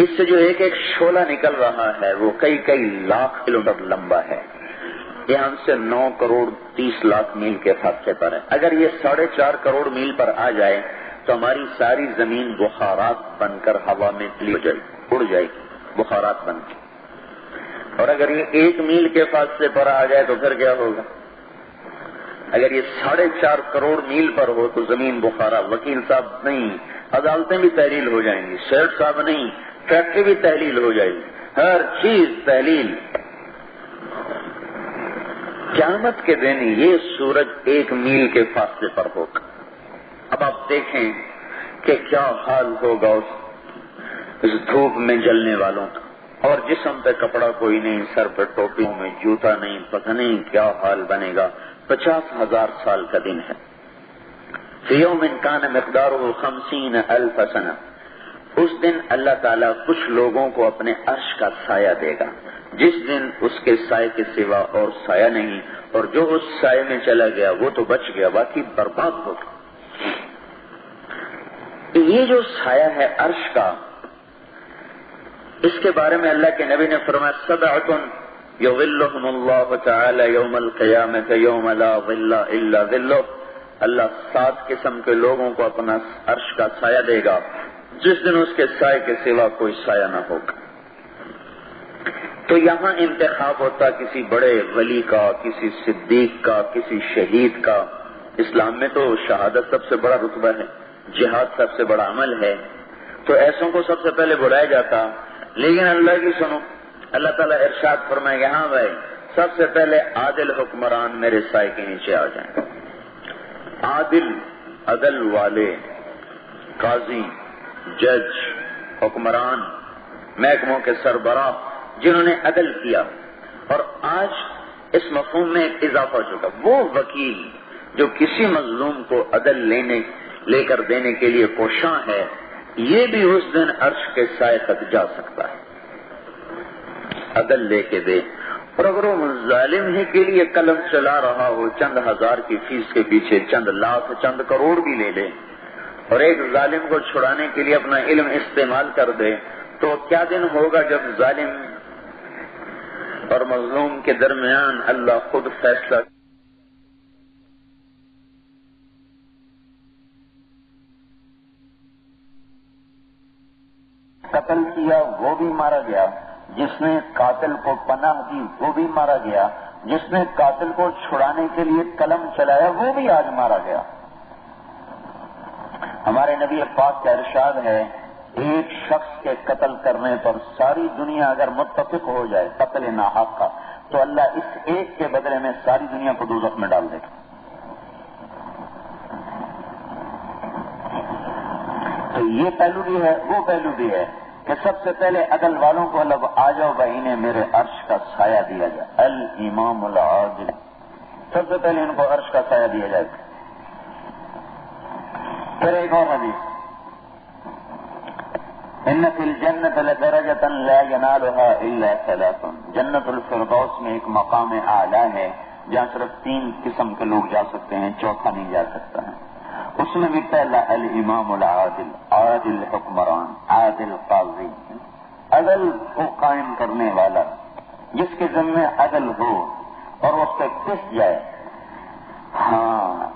اس سے جو ایک ایک شعلہ نکل رہا ہے وہ کئی لاکھ کلومیٹر لمبا ہے۔ یہ ہم سے 9 کروڑ 30 لاکھ میل کے فاصلے پر ہے۔ اگر یہ 4.5 کروڑ میل پر آ جائے تو ہماری ساری زمین بخارات بن کر ہوا میں اڑ جائے گی، بخارات بن کے۔ اور اگر یہ 1 میل کے فاصلے پر آ جائے تو پھر کیا ہوگا؟ اگر یہ 4.5 کروڑ میل پر ہو تو زمین بخارا، وکیل صاحب نہیں، عدالتیں بھی تحلیل ہو جائیں گی، شیخ صاحب نہیں، فیکٹری بھی تحلیل ہو جائے گی، ہر چیز تحلیل۔ قیامت کے دن یہ سورج 1 میل کے فاصلے پر ہوگا۔ اب آپ دیکھیں کہ کیا حال ہوگا اس دھوپ میں جلنے والوں کا، اور جسم پہ کپڑا کوئی نہیں، سر پہ ٹوپیوں میں جوتا نہیں، پتہ نہیں کیا حال بنے گا۔ 50,000 سال کا دن ہے۔ فی یوم کان مقدارہ 50,000 سنہ۔ اس دن اللہ تعالیٰ کچھ لوگوں کو اپنے عرش کا سایہ دے گا، جس دن اس کے سائے کے سوا اور سایہ نہیں، اور جو اس سائے میں چلا گیا وہ تو بچ گیا، باقی برباد ہو گیا۔ یہ جو سایہ ہے عرش کا، اس کے بارے میں اللہ کے نبی نے فرمایا سبعۃ یظلھم اللہ تعالی یوم القیامۃ یوم لا ظل الا ظلہ۔ اللہ 7 قسم کے لوگوں کو اپنا عرش کا سایہ دے گا، جس دن اس کے سائے کے سوا کوئی سایہ نہ ہوگا۔ تو یہاں انتخاب ہوتا کسی بڑے ولی کا، کسی صدیق کا، کسی شہید کا۔ اسلام میں تو شہادت سب سے بڑا رتبہ ہے، جہاد سب سے بڑا عمل ہے، تو ایسوں کو سب سے پہلے بلایا جاتا۔ لیکن اللہ کی سنو، اللہ تعالیٰ ارشاد فرمائے گا ہاں بھائی سب سے پہلے عادل حکمران میرے سائے کے نیچے آ جائیں۔ عدل والے، قاضی، جج، حکمران، محکموں کے سربراہ جنہوں نے عدل کیا، اور آج اس مفہوم میں ایک اضافہ ہو چکا، وہ وکیل جو کسی مظلوم کو عدل لے کر دینے کے لیے کوشاں ہے، یہ بھی اس دن عرش کے سائے تک جا سکتا ہے، عدل لے کے دے۔ اور اگر وہ ظالم ہی کے لیے قلم چلا رہا ہو، چند ہزار کی فیس کے پیچھے چند لاکھ چند کروڑ بھی لے لے، اور ایک ظالم کو چھڑانے کے لیے اپنا علم استعمال کر دے، تو کیا دن ہوگا جب ظالم اور مظلوم کے درمیان اللہ خود فیصلہ قتل کیا وہ بھی مارا گیا، جس نے قاتل کو پناہ دی وہ بھی مارا گیا، جس نے قاتل کو چھڑانے کے لیے قلم چلایا وہ بھی آج مارا گیا۔ ہمارے نبی پاک کا ارشاد ہے ایک شخص کے قتل کرنے پر ساری دنیا اگر متفق ہو جائے قتل ناحق کا، تو اللہ اس ایک کے بدلے میں ساری دنیا کو دوزخ میں ڈال دے گا۔ تو یہ پہلو بھی ہے، وہ پہلو بھی ہے کہ سب سے پہلے عدل والوں کو اللہ آ جاؤ بھائی انہیں میرے عرش کا سایہ دیا جائے، الامام العادل، سب سے پہلے ان کو عرش کا سایہ دیا جائے۔ پھر ایک اور حدیث، ان فی الجنۃ لدرجۃ لا ینالھا الا ثلاث، جنت الفردوس میں ایک مقام اعلیٰ ہے جہاں صرف 3 قسم کے لوگ جا سکتے ہیں، چوتھا نہیں جا سکتا ہے۔ اس میں بھی پہلا الامام العادل، عادل حکمران، عادل قاضی، عدل کو قائم کرنے والا، جس کے ذمہ عدل ہو اور اس پہ پس جائے۔ ہاں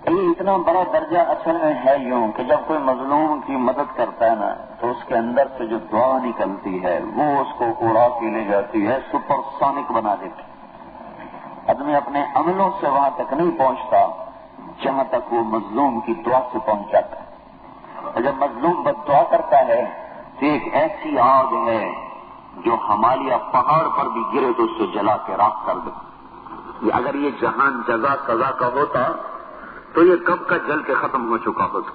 یہ اتنا بڑا درجہ اصل میں ہے یوں کہ جب کوئی مظلوم کی مدد کرتا ہے نا تو اس کے اندر سے جو دعا نکلتی ہے وہ اس کو اڑا کے لے جاتی ہے، سپر سونک بنا دیتی۔ آدمی اپنے عملوں سے وہاں تک نہیں پہنچتا جہاں تک وہ مظلوم کی دعا سے پہنچ جاتا ہے، اور جب مظلوم بد دعا کرتا ہے تو ایک ایسی آگ ہے جو ہمالیہ پہاڑ پر بھی گرے تو اس سے جلا کے راکھ کر دے۔ اگر یہ جہان جزا سزا کا ہوتا تو یہ کب کا جل کے ختم ہو چکا ہوتا۔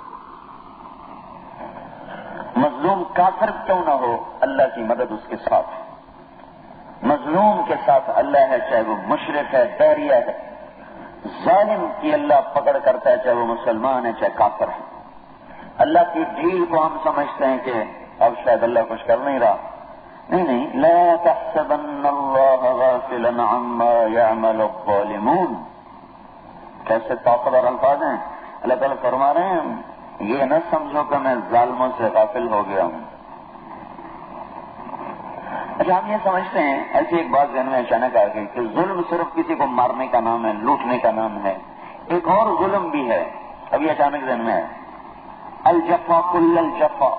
مظلوم کافر کیوں نہ ہو، اللہ کی مدد اس کے ساتھ ہے، مظلوم کے ساتھ اللہ ہے، چاہے وہ مشرک ہے، داریہ ہے، ظالم کی اللہ پکڑ کرتا ہے، چاہے وہ مسلمان ہے چاہے کافر ہے۔ اللہ کی ڈھیل کو ہم سمجھتے ہیں کہ اب شاید اللہ کچھ کر نہیں رہا، نہیں، لا تحسبن اللہ غافلا عما يعمل الظالمون۔ کیسے طاقتور الفاظ ہیں، اللہ تعالیٰ فرما رہے ہیں یہ نہ سمجھو کہ میں ظالموں سے غافل ہو گیا ہوں۔ اچھا، ہم یہ سمجھتے ہیں، ایسی ایک بات ذہن میں اچانک آ گئی کہ ظلم صرف کسی کو مارنے کا نام ہے، لوٹنے کا نام ہے۔ ایک اور ظلم بھی ہے، ابھی اچانک ذہن میں ہے، الجفا کل الجفا،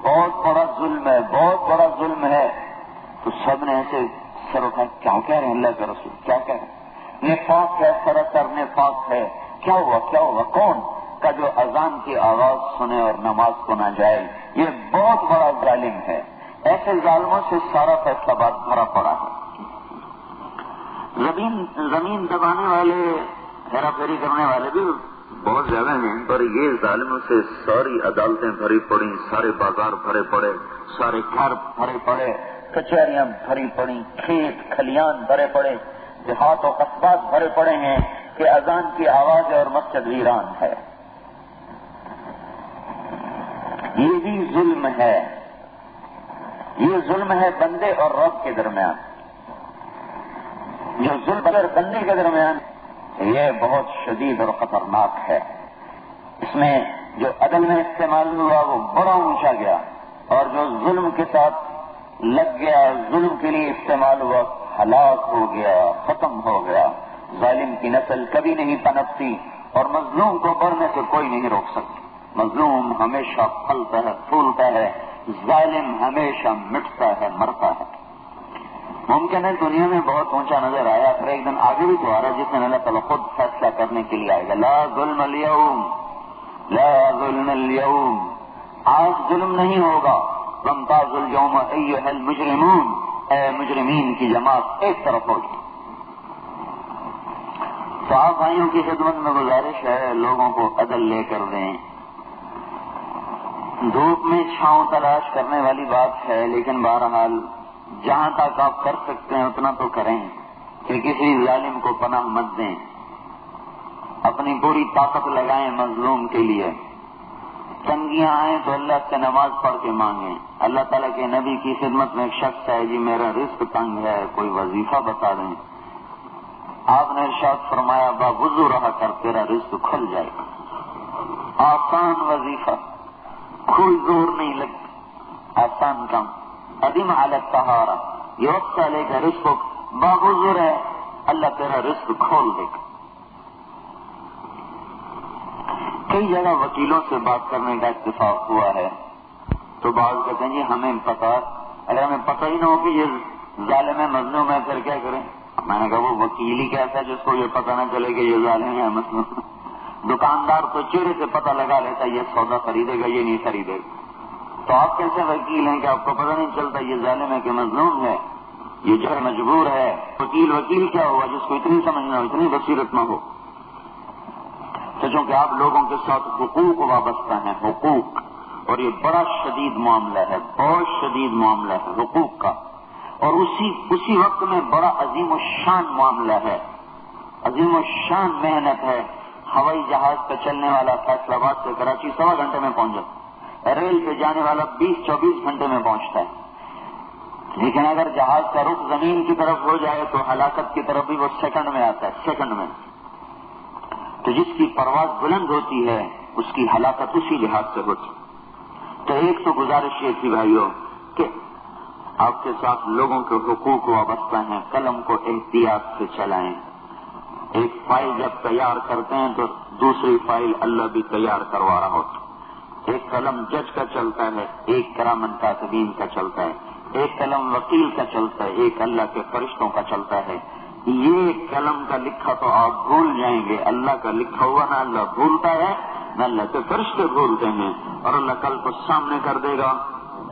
بہت بڑا ظلم ہے، بہت بڑا ظلم ہے۔ تو سب نے ایسے سر اٹھا، کیا کہہ رہے ہیں اللہ کے رسول، کیا کہہ رہے ہیں؟ نفاق ہے، سراسر نفاق ہے۔ کیا ہوا، کیا ہوا؟ کون کا جو اذان کی آواز سنے اور نماز کو نہ جائے، یہ بہت بڑا ظالم ہے۔ ایسے ظالموں سے سارا فیصلہ باد بھرا پڑا ہے۔ زمین دبانے والے، ہیرا پھیری کرنے والے بھی بہت زیادہ ہیں، پر یہ ظالموں سے ساری عدالتیں بھری پڑی، سارے بازار بھرے پڑے، سارے گھر بھرے پڑے، کچہریاں بھری پڑی، کھیت کھلیان بھرے پڑے، دیہات و قصبات بھرے پڑے ہیں کہ اذان کی آواز ہے اور مسجد ویران ہے۔ یہ بھی ظلم ہے، یہ ظلم ہے بندے اور رب کے درمیان۔ جو ظلم اور بندے کے درمیان یہ بہت شدید اور خطرناک ہے۔ اس میں جو عدل میں استعمال ہوا وہ بڑا اونچا گیا، اور جو ظلم کے ساتھ لگ گیا، ظلم کے لیے استعمال ہوا، ہلاک ہو گیا، ختم ہو گیا۔ ظالم کی نسل کبھی نہیں پنپتی، اور مظلوم کو بڑھنے سے کوئی نہیں روک سکتا۔ مظلوم ہمیشہ پھلتا ہے، پھولتا ہے، ظالم ہمیشہ مٹتا ہے، مرتا ہے۔ ممکن ہے دنیا میں بہت اونچا نظر آیا، پھر ایک دن آگے بھی تو آ رہا ہے جس میں اللہ تعالیٰ خود فیصلہ کرنے کے لیے آئے گا۔ لا ظلم اليوم، لا ظلم اليوم، آج ظلم نہیں ہوگا۔ وامتازوا اليوم ایھا المجرمون، اے مجرمین کی جماعت ایک طرف ہوگی۔ تو آپ بھائیوں کی خدمت میں گزارش ہے، لوگوں کو عدل لے کر دیں۔ دھوپ میں چھاؤں تلاش کرنے والی بات ہے، لیکن بہرحال جہاں تک آپ کر سکتے ہیں اتنا تو کریں کہ کسی ظالم کو پناہ مت دیں، اپنی پوری طاقت لگائیں مظلوم کے لیے۔ تنگیاں آئیں تو اللہ سے نماز پڑھ کے مانگیں۔ اللہ تعالیٰ کے نبی کی خدمت میں ایک شخص ہے، جی میرا رزق تنگ ہے، کوئی وظیفہ بتا دیں۔ آپ نے ارشاد فرمایا باوضو رہا کر، تیرا رزق کھل جائے گا۔ آسان وظیفہ، کوئی زور نہیں لگتا، آسان کام۔ قدیم علی الطہارہ، یہ وقت لے کا رزق باوضو ہے، اللہ تیرا رزق کھول دے گا۔ کئی جگہ وکیلوں سے بات کرنے کا اتفاق ہوا ہے، تو بعض کہتے ہیں جی ہمیں پتا، اگر ہمیں پتہ ہی نہ ہو کہ یہ ظالم ہے مظلوم ہے پھر کیا کریں؟ میں نے کہا وہ وکیل ہی کیسا ہے جس کو یہ پتہ نہ چلے کہ یہ ظالم ہے مظلوم۔ دکاندار تو چہرے سے پتہ لگا لیتا یہ سودا خریدے گا یہ نہیں خریدے گا، تو آپ کیسے وکیل ہیں کہ آپ کو پتہ نہیں چلتا یہ ظالم ہے کہ مظلوم ہے؟ یہ جو مجبور ہے۔ وکیل کیا ہوا جس کو اتنی سمجھ نہ ہو، اتنی بصیرت نہ ہو؟ تو چونکہ آپ لوگوں کے ساتھ حقوق وابستہ ہیں، حقوق، اور یہ بڑا شدید معاملہ ہے، بہت شدید معاملہ ہے حقوق کا، اور اسی وقت میں بڑا عظیم الشان معاملہ ہے، عظیم الشان محنت ہے۔ ہوائی جہاز پہ چلنے والا فیصل آباد سے کراچی 1.25 گھنٹے میں پہنچ جاتا ہے، ریل پہ جانے والا 20-24 گھنٹے میں پہنچتا ہے، لیکن اگر جہاز کا رخ زمین کی طرف ہو جائے تو ہلاکت کی طرف بھی وہ سیکنڈ میں آتا ہے، سیکنڈ میں۔ تو جس کی پرواز بلند ہوتی ہے اس کی ہلاکت اسی لحاظ سے ہوتی۔ تو ایک تو گزارش یہ تھی بھائیوں کہ آپ کے ساتھ لوگوں کے حقوق وابستہ ہیں، قلم کو احتیاط سے چلائیں۔ ایک فائل جب تیار کرتے ہیں تو دوسری فائل اللہ بھی تیار کروا رہا ہوتا۔ ایک قلم جج کا چلتا ہے، ایک کرامن کاتبین کا چلتا ہے، ایک قلم وکیل کا چلتا ہے، ایک اللہ کے فرشتوں کا چلتا ہے۔ یہ قلم کا لکھا تو آپ بھول جائیں گے، اللہ کا لکھا ہوا نہ اللہ بھولتا ہے نہ اللہ کے فرشتے بھولتے ہیں، اور اللہ کل کو سامنے کر دے گا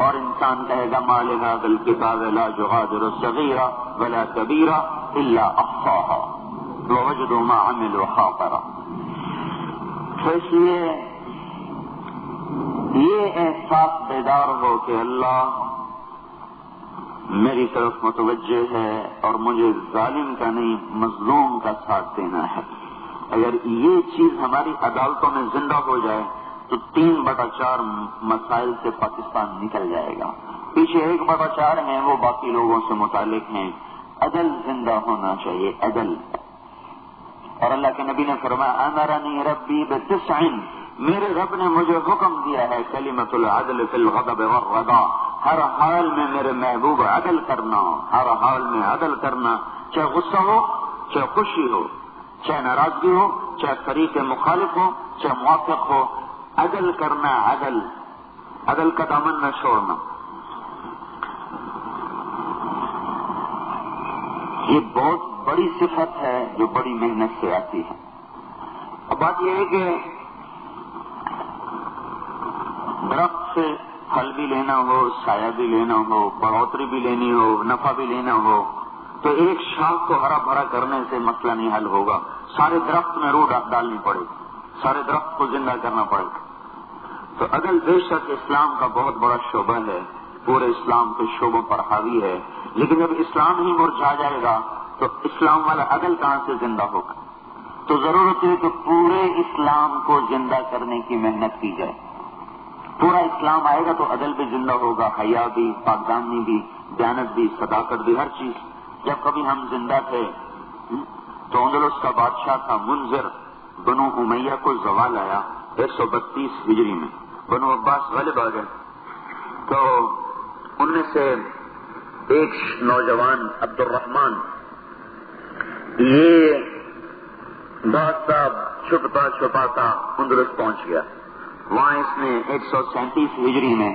اور انسان کہے گا ما لهذا الكتاب لا يغادر صغيرة ولا كبيرة الا احصاها ووجدوا ما عملوا حاضرا۔ تو اس لیے یہ احساس بیدار ہو کہ اللہ میری طرف متوجہ ہے اور مجھے ظالم کا نہیں مظلوم کا ساتھ دینا ہے، اگر یہ چیز ہماری عدالتوں میں زندہ ہو جائے تو 3/4 مسائل سے پاکستان نکل جائے گا. پیچھے 1/4 ہیں وہ باقی لوگوں سے متعلق ہیں. عدل زندہ ہونا چاہیے، عدل. اور اللہ کے نبی نے فرمایا امرنی ربی ب9، میرے رب نے مجھے حکم دیا ہے کلمۃ العدل فی الغضب والرضا، ہر حال میں میرے محبوب عدل کرنا، ہر حال میں عدل کرنا، چاہے غصہ ہو، چاہے خوشی ہو، چاہے ناراضگی ہو، چاہے فریق مخالف ہو، چاہے موافق ہو، عدل کرنا، عدل، عدل کا دامن نہ چھوڑنا. یہ بہت بڑی صفت ہے جو بڑی محنت سے آتی ہے. اب بات یہ ہے کہ درخت سے پھل بھی لینا ہو، سایہ بھی لینا ہو، بڑھوتری بھی لینی ہو، نفع بھی لینا ہو، تو ایک شاخ کو ہرا بھرا کرنے سے مسئلہ نہیں حل ہوگا. سارے درخت میں روح ڈالنی پڑے گی، سارے درخت کو زندہ کرنا پڑے گا. تو عدل بے شک اسلام کا بہت بڑا شعبہ ہے، پورے اسلام کے شعبوں پر حاوی ہے. لیکن جب اسلام ہی مرجھا جائے گا تو اسلام والا عدل کہاں سے زندہ ہوگا؟ تو ضرورت ہے کہ پورے اسلام کو زندہ کرنے کی محنت کی جائے. پورا اسلام آئے گا تو عدل بھی زندہ ہوگا، حیا بھی، پاکدامنی بھی، دیانت بھی، صداقت بھی، ہر چیز. جب کبھی ہم زندہ تھے تو اندلس کا بادشاہ تھا منذر، بنو امیہ کو زوال آیا 132 ہجری میں. بنو عباس غالب آ گئے تو ان میں سے ایک نوجوان عبد الرحمن، یہ بات صاحب چھپتا چھپاتا اندلس پہنچ گیا. وہاں اس نے 137 ہجری میں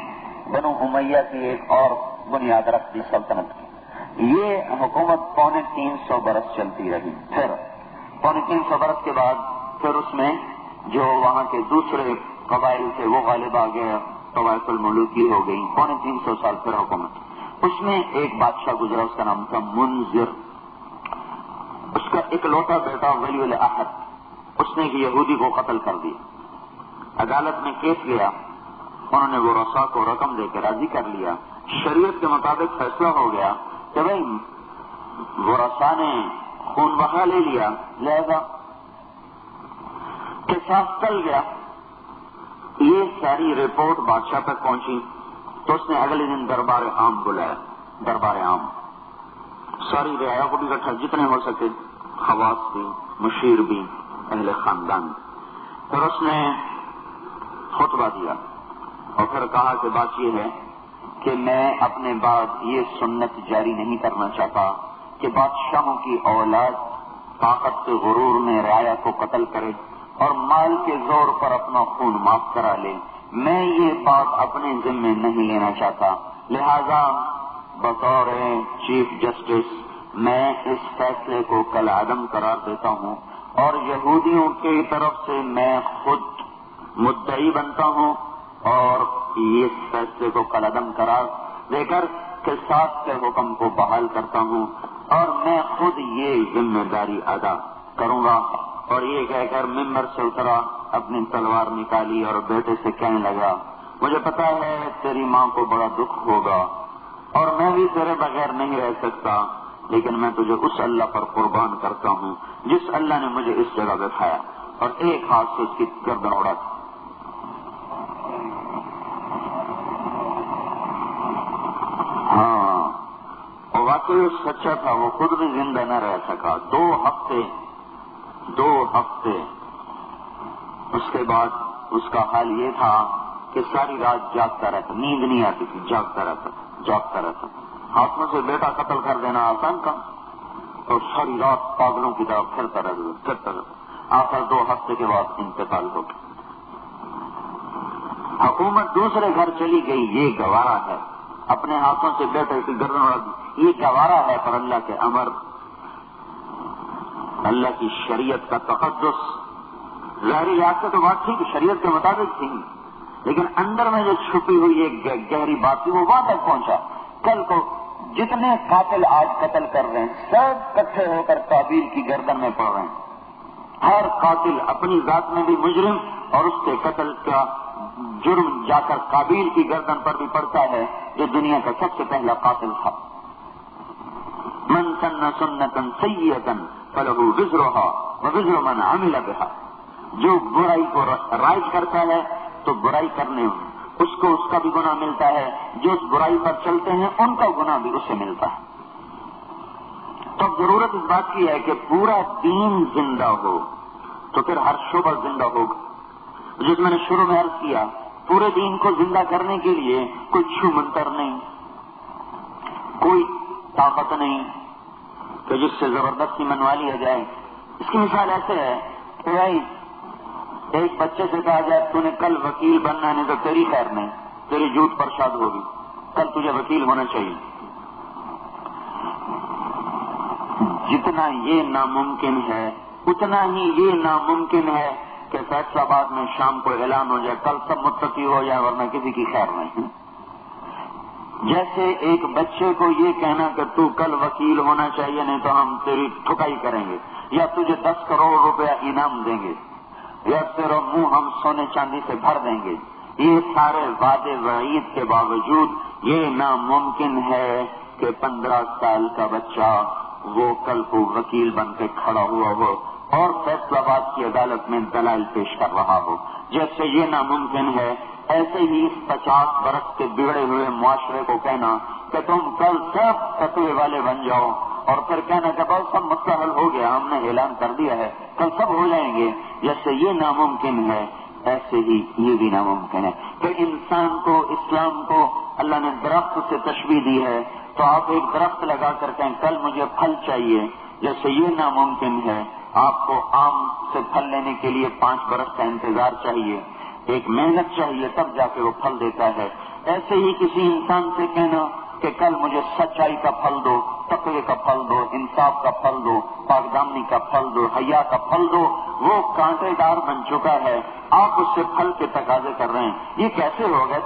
بنو امیہ کی ایک اور بنیاد رکھ دی سلطنت کی. یہ حکومت 350 برس چلتی رہی. پھر 350 برس کے بعد پھر اس میں جو وہاں کے دوسرے قبائل تھے وہ غالب آ گئے، طوائف الملوکی ہو گئی. 350 سال پھر حکومت. اس میں ایک بادشاہ گزرا، اس کا نام تھا منذر. اس کا اکلوتا بیٹا ولی الاحد، اس نے ایک یہودی کو قتل کر دیا. عدالت میں کیس گیا، انہوں نے وہ رسا کو رقم دے کے راضی کر لیا. شریعت کے مطابق فیصلہ ہو گیا کہ بھائی وہ رسا نے خون بہا لے لیا، لہذا قصاص چل گیا. یہ ساری رپورٹ بادشاہ تک پہنچی تو اس نے اگلے دن دربار عام بلایا. دربار عام ساری رعایا کو بھی اکٹھا، جتنے ہو سکے، خواص بھی، مشیر بھی، اہل خاندان. پھر اس نے خطبہ دیا اور پھر کہا کہ بات یہ ہے کہ میں اپنے بعد یہ سنت جاری نہیں کرنا چاہتا کہ بادشاہوں کی اولاد طاقت کے غرور میں رعایا کو قتل کرے اور مال کے زور پر اپنا خون معاف کرا لے. میں یہ بات اپنے ذمے نہیں لینا چاہتا، لہذا بطور چیف جسٹس میں اس فیصلے کو کالعدم قرار دیتا ہوں اور یہودیوں کی طرف سے میں خود مدعی بنتا ہوں اور اس فیصلے کو کالعدم قرار دے کر قصاص کے حکم کو بحال کرتا ہوں اور میں خود یہ ذمہ داری ادا کروں گا. اور یہ کہہ کر ممبر سے اترا، اپنی تلوار نکالی اور بیٹے سے کہنے لگا مجھے پتا ہے تیری ماں کو بڑا دکھ ہوگا اور میں بھی تیرے بغیر نہیں رہ سکتا، لیکن میں تجھے اس اللہ پر قربان کرتا ہوں جس اللہ نے مجھے اس جگہ بٹھایا. اور ایک ہاتھ سے اس کی گردن اڑا دی. ہاں، اور واقعی سچا تھا، وہ خود بھی زندہ نہ رہ سکا. 2 ہفتے اس کے بعد اس کا حال یہ تھا کہ ساری رات جاگتا رہتا، نیند نہیں آتی تھی، جاگتا رہتا. ہاتھوں سے بیٹا قتل کر دینا آسان کام، اور ساری رات پاگلوں کی طرف پھرتا رہتا. آخر 2 ہفتے کے بعد انتقال ہو گیا. حکومت دوسرے گھر چلی گئی. یہ گوارا ہے، اپنے ہاتھوں سے بیٹے کی گردن اڑا دی. یہ گوارا ہے، پر اللہ کے امر، اللہ کی شریعت کا تقدس. ظاہری لحاظ سے تو بات تھی کہ شریعت کے مطابق تھی، لیکن اندر میں جو چھپی ہوئی ایک گہری بات تھی وہ وہاں تک پہنچا. کل کو جتنے قاتل آج قتل کر رہے ہیں سب اکٹھے ہو کر قابیل کی گردن میں پڑ رہے ہیں. ہر قاتل اپنی ذات میں بھی مجرم اور اس کے قتل کا جرم جا کر قابیل کی گردن پر بھی پڑتا ہے جو دنیا کا سب سے پہلا قاتل تھا. من سن سنتا سیئتا فلہ وزرها وَوِزْرُ مَنْ عَمِلَ بِهَا، جو برائی کو رائج کرتا ہے تو برائی کرنے اس کو اس کا بھی گناہ ملتا ہے، جو اس برائی پر چلتے ہیں ان کا گناہ بھی اسے ملتا ہے۔ تو ضرورت اس بات کی ہے کہ پورا دین زندہ ہو تو پھر ہر شعبہ زندہ ہوگا۔ جس میں نے شروع میں عرض کیا، پورے دین کو زندہ کرنے کے لیے کوئی چھو منتر نہیں، کوئی طاقت نہیں کہ جس سے زبردستی منوا لیا جائے۔ اس کی مثال ایسے ہے کہ بھائی ایک بچے سے کہا جائے تو نے کل وکیل بننا نہیں تو تیری خیر نہیں، تیری جھوٹ پرشاد ہوگی، کل تجھے وکیل ہونا چاہیے۔ جتنا یہ ناممکن ہے اتنا ہی یہ ناممکن ہے کہ فیصلہ آباد میں شام کو اعلان ہو جائے کل سب متقی ہو جائے ورنہ کسی کی خیر نہیں۔ جیسے ایک بچے کو یہ کہنا کہ تو کل وکیل ہونا چاہیے نہیں تو ہم تیری ٹھکائی کریں گے، یا تجھے 10 کروڑ روپیہ انعام دیں گے، یا تیرا منہ ہم سونے چاندی سے بھر دیں گے، یہ سارے وعدے وعید کے باوجود یہ ناممکن ہے کہ 15 سال کا بچہ وہ کل کو وکیل بن کے کھڑا ہوا ہو اور فیصلہ آباد کی عدالت میں دلائل پیش کر رہا ہو۔ جیسے یہ ناممکن ہے، ایسے ہی اس 50 برس کے بگڑے ہوئے معاشرے کو کہنا کہ تم کل سب فتوے والے بن جاؤ اور پھر کہنا کہ بس سب مسئلہ حل ہو گیا، ہم نے اعلان کر دیا ہے کل سب ہو جائیں گے، جیسے یہ ناممکن ہے ایسے ہی یہ بھی ناممکن ہے کہ انسان کو، اسلام کو اللہ نے درخت سے تشبیہ دی ہے تو آپ ایک درخت لگا کر کہیں کل مجھے پھل چاہیے، جیسے یہ ناممکن ہے آپ کو آم سے پھل لینے کے لیے 5 برس کا انتظار چاہیے، ایک محنت چاہیے تب جا کے وہ پھل دیتا ہے۔ ایسے ہی کسی انسان سے کہنا کہ کل مجھے سچائی کا پھل دو، تقوی کا پھل دو، انصاف کا پھل دو، پاک دامنی کا پھل دو، حیا کا پھل دو، وہ کانٹے دار بن چکا ہے، آپ اس سے پھل کے تقاضے کر رہے ہیں، یہ کیسے ہوگا؟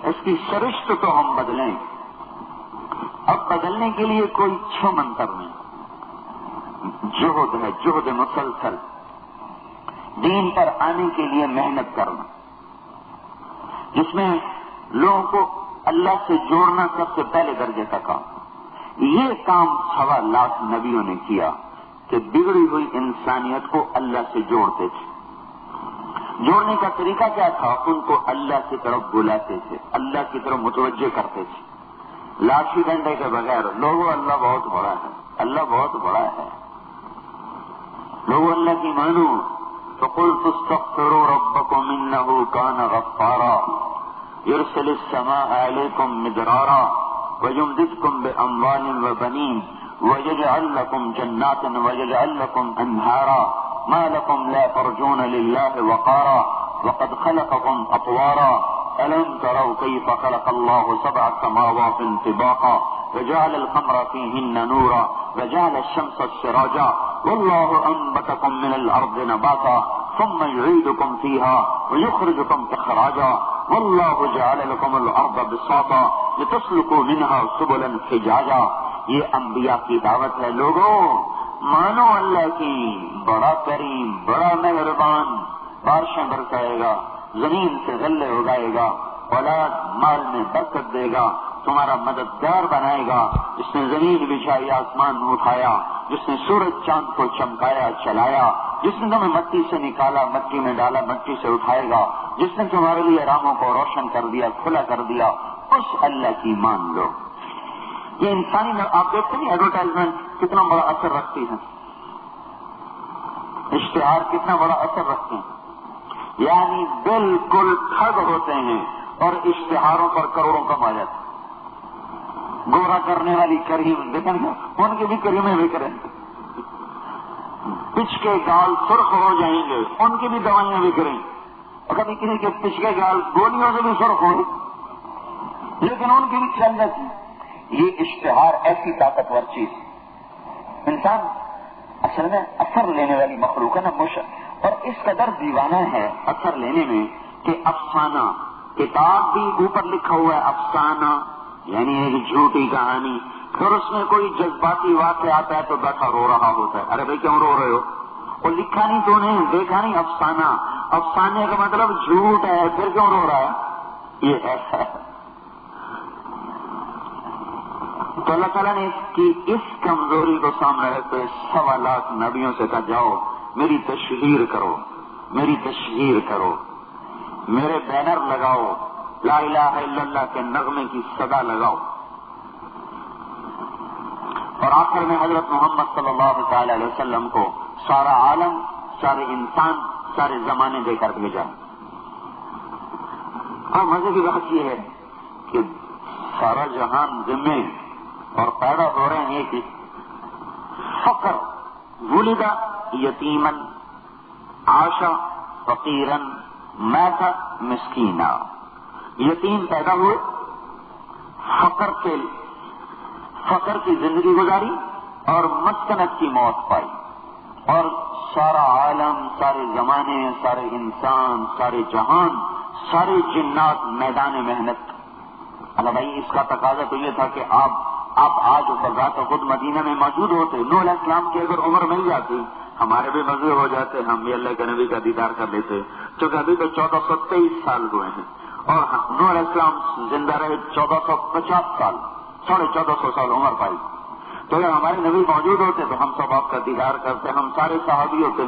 اس کی سرشت تو ہم بدلیں۔ اب بدلنے کے لیے کوئی چھو منتر نہیں، جہد ہے، جہد مسلسل، دین پر آنے کے لیے محنت کرنا، جس میں لوگوں کو اللہ سے جوڑنا سب سے پہلے درجے کا کام۔ یہ کام 1.25 لاکھ نبیوں نے کیا کہ بگڑی ہوئی انسانیت کو اللہ سے جوڑتے تھے۔ جوڑنے کا طریقہ کیا تھا؟ ان کو اللہ کی طرف بلاتے تھے، اللہ کی طرف متوجہ کرتے تھے، لاٹھی ڈنڈے کے بغیر۔ لوگوں اللہ بہت بڑا ہے، اللہ بہت بڑا ہے، لوگوں اللہ کی مانو۔ فَقُلْتُ اسْتَغْفِرُوا رَبَّكُمْ إِنَّهُ كَانَ غَفَّارًا يُرْسِلِ السَّمَاءَ عَلَيْكُمْ مِدْرَارًا وَيُمْدِدْكُمْ بِأَمْوَالٍ وَبَنِينَ وَيَجْعَلْ لَكُمْ جَنَّاتٍ وَيَجْعَلْ لَكُمْ أَنْهَارًا مَا لَكُمْ لَا تَرْجُونَ لِلَّهِ وَقَارًا وَقَدْ خَلَقَكُمْ أَطْوَارًا أَلَمْ تَرَوْا كَيْفَ خَلَقَ اللَّهُ 7 سَمَاوَاتٍ طِبَاقًا وَجَعَلَ الْقَمَرَ فِيهِنَّ نُورًا وَجَعَلَ الشَّمْسَ سِرَاجًا وَاللَّهُ أَنبَتَكُم مِّنَ الْأَرْضِ نَبَاتًا ثُمَّ يُعِيدُكُم فِيهَا وَيُخْرِجُكُم إِخْرَاجًا وَاللَّهُ جَعَلَ لَكُمُ الْأَرْضَ بِسَاطًا لِتَسْلُكُوا مِنْهَا سُبُلًا فِجَاجًا۔ یہ انبیاء کی دعوت ہے، لوگوں مانو اللہ کی، بڑا کریم، بڑا مہربان، بارشیں برسائے گا، زمین سے غلے اگائے گا، اولاد مال میں برکت دے گا، تمہارا مددگار بنائے گا۔ جس نے زمین بچھائی، آسمان اٹھایا، جس نے سورج چاند کو چمکایا چلایا، جس نے تمہیں مٹی سے نکالا، مٹی میں ڈالا، مٹی سے اٹھائے گا، جس نے تمہارے لیے راہوں کو روشن کر دیا، کھلا کر دیا، اس اللہ کی مان لو۔ یہ انسانی آپ دیکھتے نہیں ایڈورٹائزمنٹ کتنا بڑا اثر رکھتی ہے، اشتہار کتنا بڑا اثر رکھتے ہیں، یعنی بالکل ٹھگ ہوتے ہیں اور اشتہاروں پر کروڑوں کما جاتے ہیں۔ گورا کرنے والی کریم دیکھیں گے، ان کی بھی کریمیں بھی کریں گے، پچ کے گال سرخ ہو جائیں گے، ان کی بھی دوائیاں بھی کریں، اور کبھی کسی کے پچ کے گال گولیوں سے بھی سرخ ہو لیکن ان کی بھی چل جاتی۔ یہ اشتہار ایسی طاقتور چیز، انسان اصل میں اثر لینے والی مخلوق ہے نا، اور اس قدر دیوانہ ہے اثر لینے میں کہ افسانہ، کتاب بھی اوپر لکھا ہوا ہے افسانہ، یعنی ایک جھوٹی کہانی، پھر اس میں کوئی جذباتی واقعہ آتا ہے تو بیٹھا رو رہا ہوتا ہے، ارے بھائی کیوں رو رہے ہو؟ وہ لکھا نہیں تو نہیں، دیکھا نہیں، افسانہ، افسانے کا مطلب جھوٹ ہے، پھر کیوں رو رہا ہے؟ یہ ایسا ہے۔ تو اللہ تعالیٰ نے اس کمزوری کو سامنے رکھتے 1.25 لاکھ نبیوں سے کہا جاؤ میری تشہیر کرو، میری تشہیر کرو، میرے بینر لگاؤ، لا الہ الا اللہ کے نغمے کی صدا لگاؤ۔ اور آخر میں حضرت محمد صلی اللہ تعالی علیہ وسلم کو سارا عالم، سارے انسان، سارے زمانے دے کر بھیجا۔ اور مزے کی بات یہ ہے کہ سارا جہان ذمے اور پیدا ہو رہے ہیں کہ فقر ولد یتیما عاش فقیرا مات مسکینا، یتیم پیدا ہوئے، فقر کی زندگی گزاری اور مسکنت کی موت پائی، اور سارا عالم، سارے زمانے، سارے انسان، سارے جہان، سارے جنات میدان محنت۔ اللہ بھائی اس کا تقاضا تو یہ تھا کہ آپ آج بذات خود مدینہ میں موجود ہوتے، نوح علیہ السلام کی اگر عمر مل جاتی ہمارے بھی مزے ہو جاتے، ہم بھی اللہ کے نبی کا دیدار کر لیتے، کیونکہ ابھی تو 1423 سال ہوئے ہیں اور نوح علیہ السلام زندہ رہے 1450 سال، 1450 سال عمر پائی۔ تو اگر ہمارے نبی موجود ہوتے تو ہم سب آپ کا دیدار کرتے، ہم سارے صحابی ہوتے،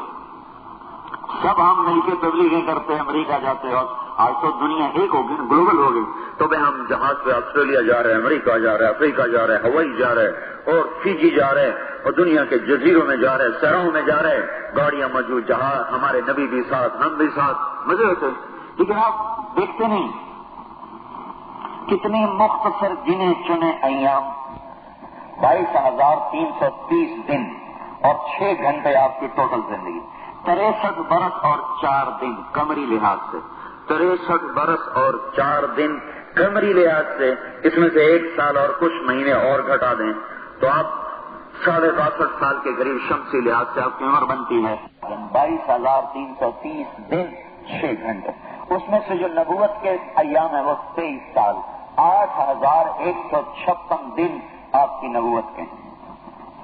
سب ہم مل کے تبلیغیں کرتے، امریکہ جاتے، اور آج تو دنیا ایک ہوگی، گلوبل ہوگی، تو بھائی ہم جہاز پہ آسٹریلیا جا رہے ہیں، امریکہ جا رہے ہیں، افریقہ جا رہے ہیں، ہوائی جا رہے ہیں، اور فیجی جا رہے ہیں، اور دنیا کے جزیروں میں جا رہے ہیں، سراہوں میں جا رہے ہیں، گاڑیاں موجود، جہاز، ہمارے نبی بھی ساتھ، ہم بھی ساتھ، مزے ہوتے۔ لیکن آپ دیکھتے نہیں کتنے مختصر گنے چنے ایام، 22,330 دن اور 6 گھنٹے آپ کی ٹوٹل زندگی، 63 برس اور 4 دن قمری لحاظ سے، 63 برس اور 4 دن قمری لحاظ سے، اس میں سے 1 سال اور کچھ مہینے اور گھٹا دیں تو آپ 62.5 سال کے قریب شمسی لحاظ سے آپ کی عمر بنتی ہے 22,330 دن 6 گھنٹے۔ اس میں سے جو نبوت کے ایام ہیں وہ 23 سال، 8,156 دن آپ کی نبوت کے ہیں۔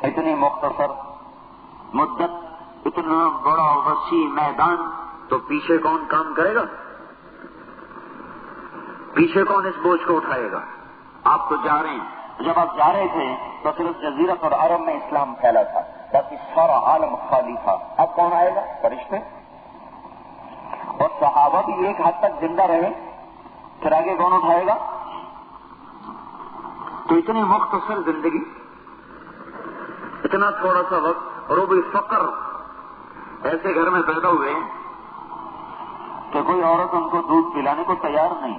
اتنی مختصر مدت، اتنا بڑا وسیع میدان، تو پیچھے کون کام کرے گا؟ پیچھے کون اس بوجھ کو اٹھائے گا؟ آپ تو جا رہے ہیں، جب آپ جا رہے تھے تو صرف جزیرت اور عرب میں اسلام پھیلا تھا، باقی سارا عالم خالی تھا۔ اب کون آئے گا؟ فرشتے اور صحابہ بھی ایک حد تک زندہ رہے، پھر آگے کون اٹھائے گا؟ تو اتنی مختصر زندگی، اتنا تھوڑا سا وقت، اور وہ بھی فقر، ایسے گھر میں پیدا ہوئے کہ کوئی عورت ان کو دودھ پلانے کو تیار نہیں۔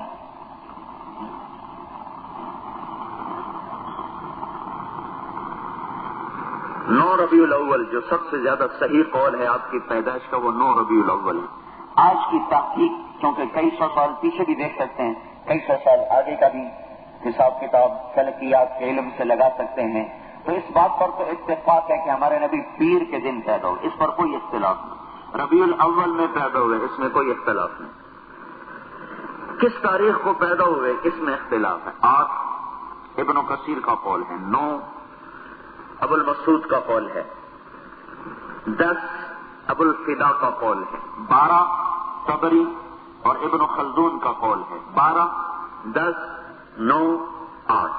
9 ربیع الاول جو سب سے زیادہ صحیح قول ہے آپ کی پیدائش کا، وہ 9 ربیع الاول ہے۔ آج کی تحقیق، کیونکہ کئی سو سال پیچھے بھی دیکھ سکتے ہیں، کئی سو سال آگے کا بھی حساب کتاب فلکیات کے علم سے لگا سکتے ہیں، تو اس بات پر تو اتفاق ہے کہ ہمارے نبی پیر کے دن پیدا ہوئے، اس پر کوئی اختلاف نہیں۔ ربیع الاول میں پیدا ہوئے، اس میں کوئی اختلاف نہیں۔ کس تاریخ کو پیدا ہوئے اس میں اختلاف ہے۔ 8 ابن کثیر کا قول ہے، 9 ابو المسعود کا قول ہے، 10 ابو الفدا کا قول ہے، 12 طبری اور ابن خلدون کا قول ہے، 12 10 9 8۔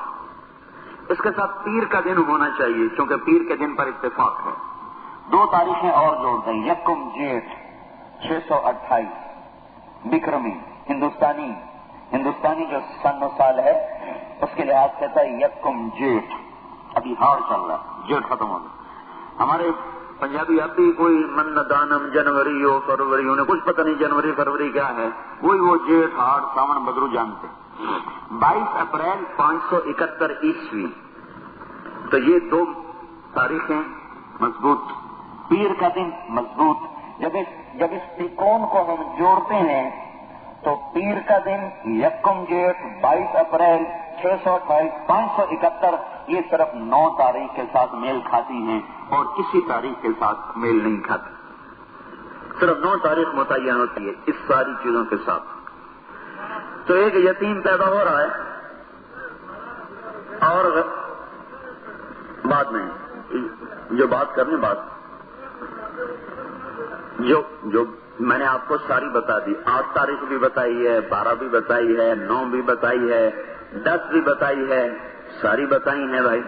اس کے ساتھ پیر کا دن ہونا چاہیے کیونکہ پیر کے دن پر اتفاق ہے۔ 2 تاریخیں اور جوڑ دیں، یکم جیٹھ 628 بکرمی، ہندوستانی جو سن و سال ہے اس کے لحاظ سے تھا یکم جیٹھ، ابھی ہار چل رہا ہے، جیٹھ ختم ہو گیا۔ ہمارے پنجابی آتی کوئی من دانم جنوری ہو فروری، انہیں کچھ پتہ نہیں جنوری فروری کیا ہے، وہی وہ جیٹھ ہاڑ ساون بدرو جانتے۔ 22 اپریل 571 عیسوی، تو یہ 2 تاریخیں مضبوط، پیر کا دن مضبوط۔ جب اس ترکون کو ہم جوڑتے ہیں تو پیر کا دن یکم جیٹھ 22 اپریل 628 571، یہ صرف 9 تاریخ کے ساتھ میل کھاتی ہیں اور کسی تاریخ کے ساتھ میل نہیں کھاتی، صرف 9 تاریخ متعین ہوتی ہے اس ساری چیزوں کے ساتھ۔ تو ایک یتیم پیدا ہو رہا ہے، اور بعد میں جو بات کرنی، جو میں نے آپ کو ساری بتا دی، 8 تاریخ بھی بتائی ہے، 12 بھی بتائی ہے، 9 بھی بتائی ہے، 10 بھی بتائی ہے، ساری بتائی ہیں بھائی.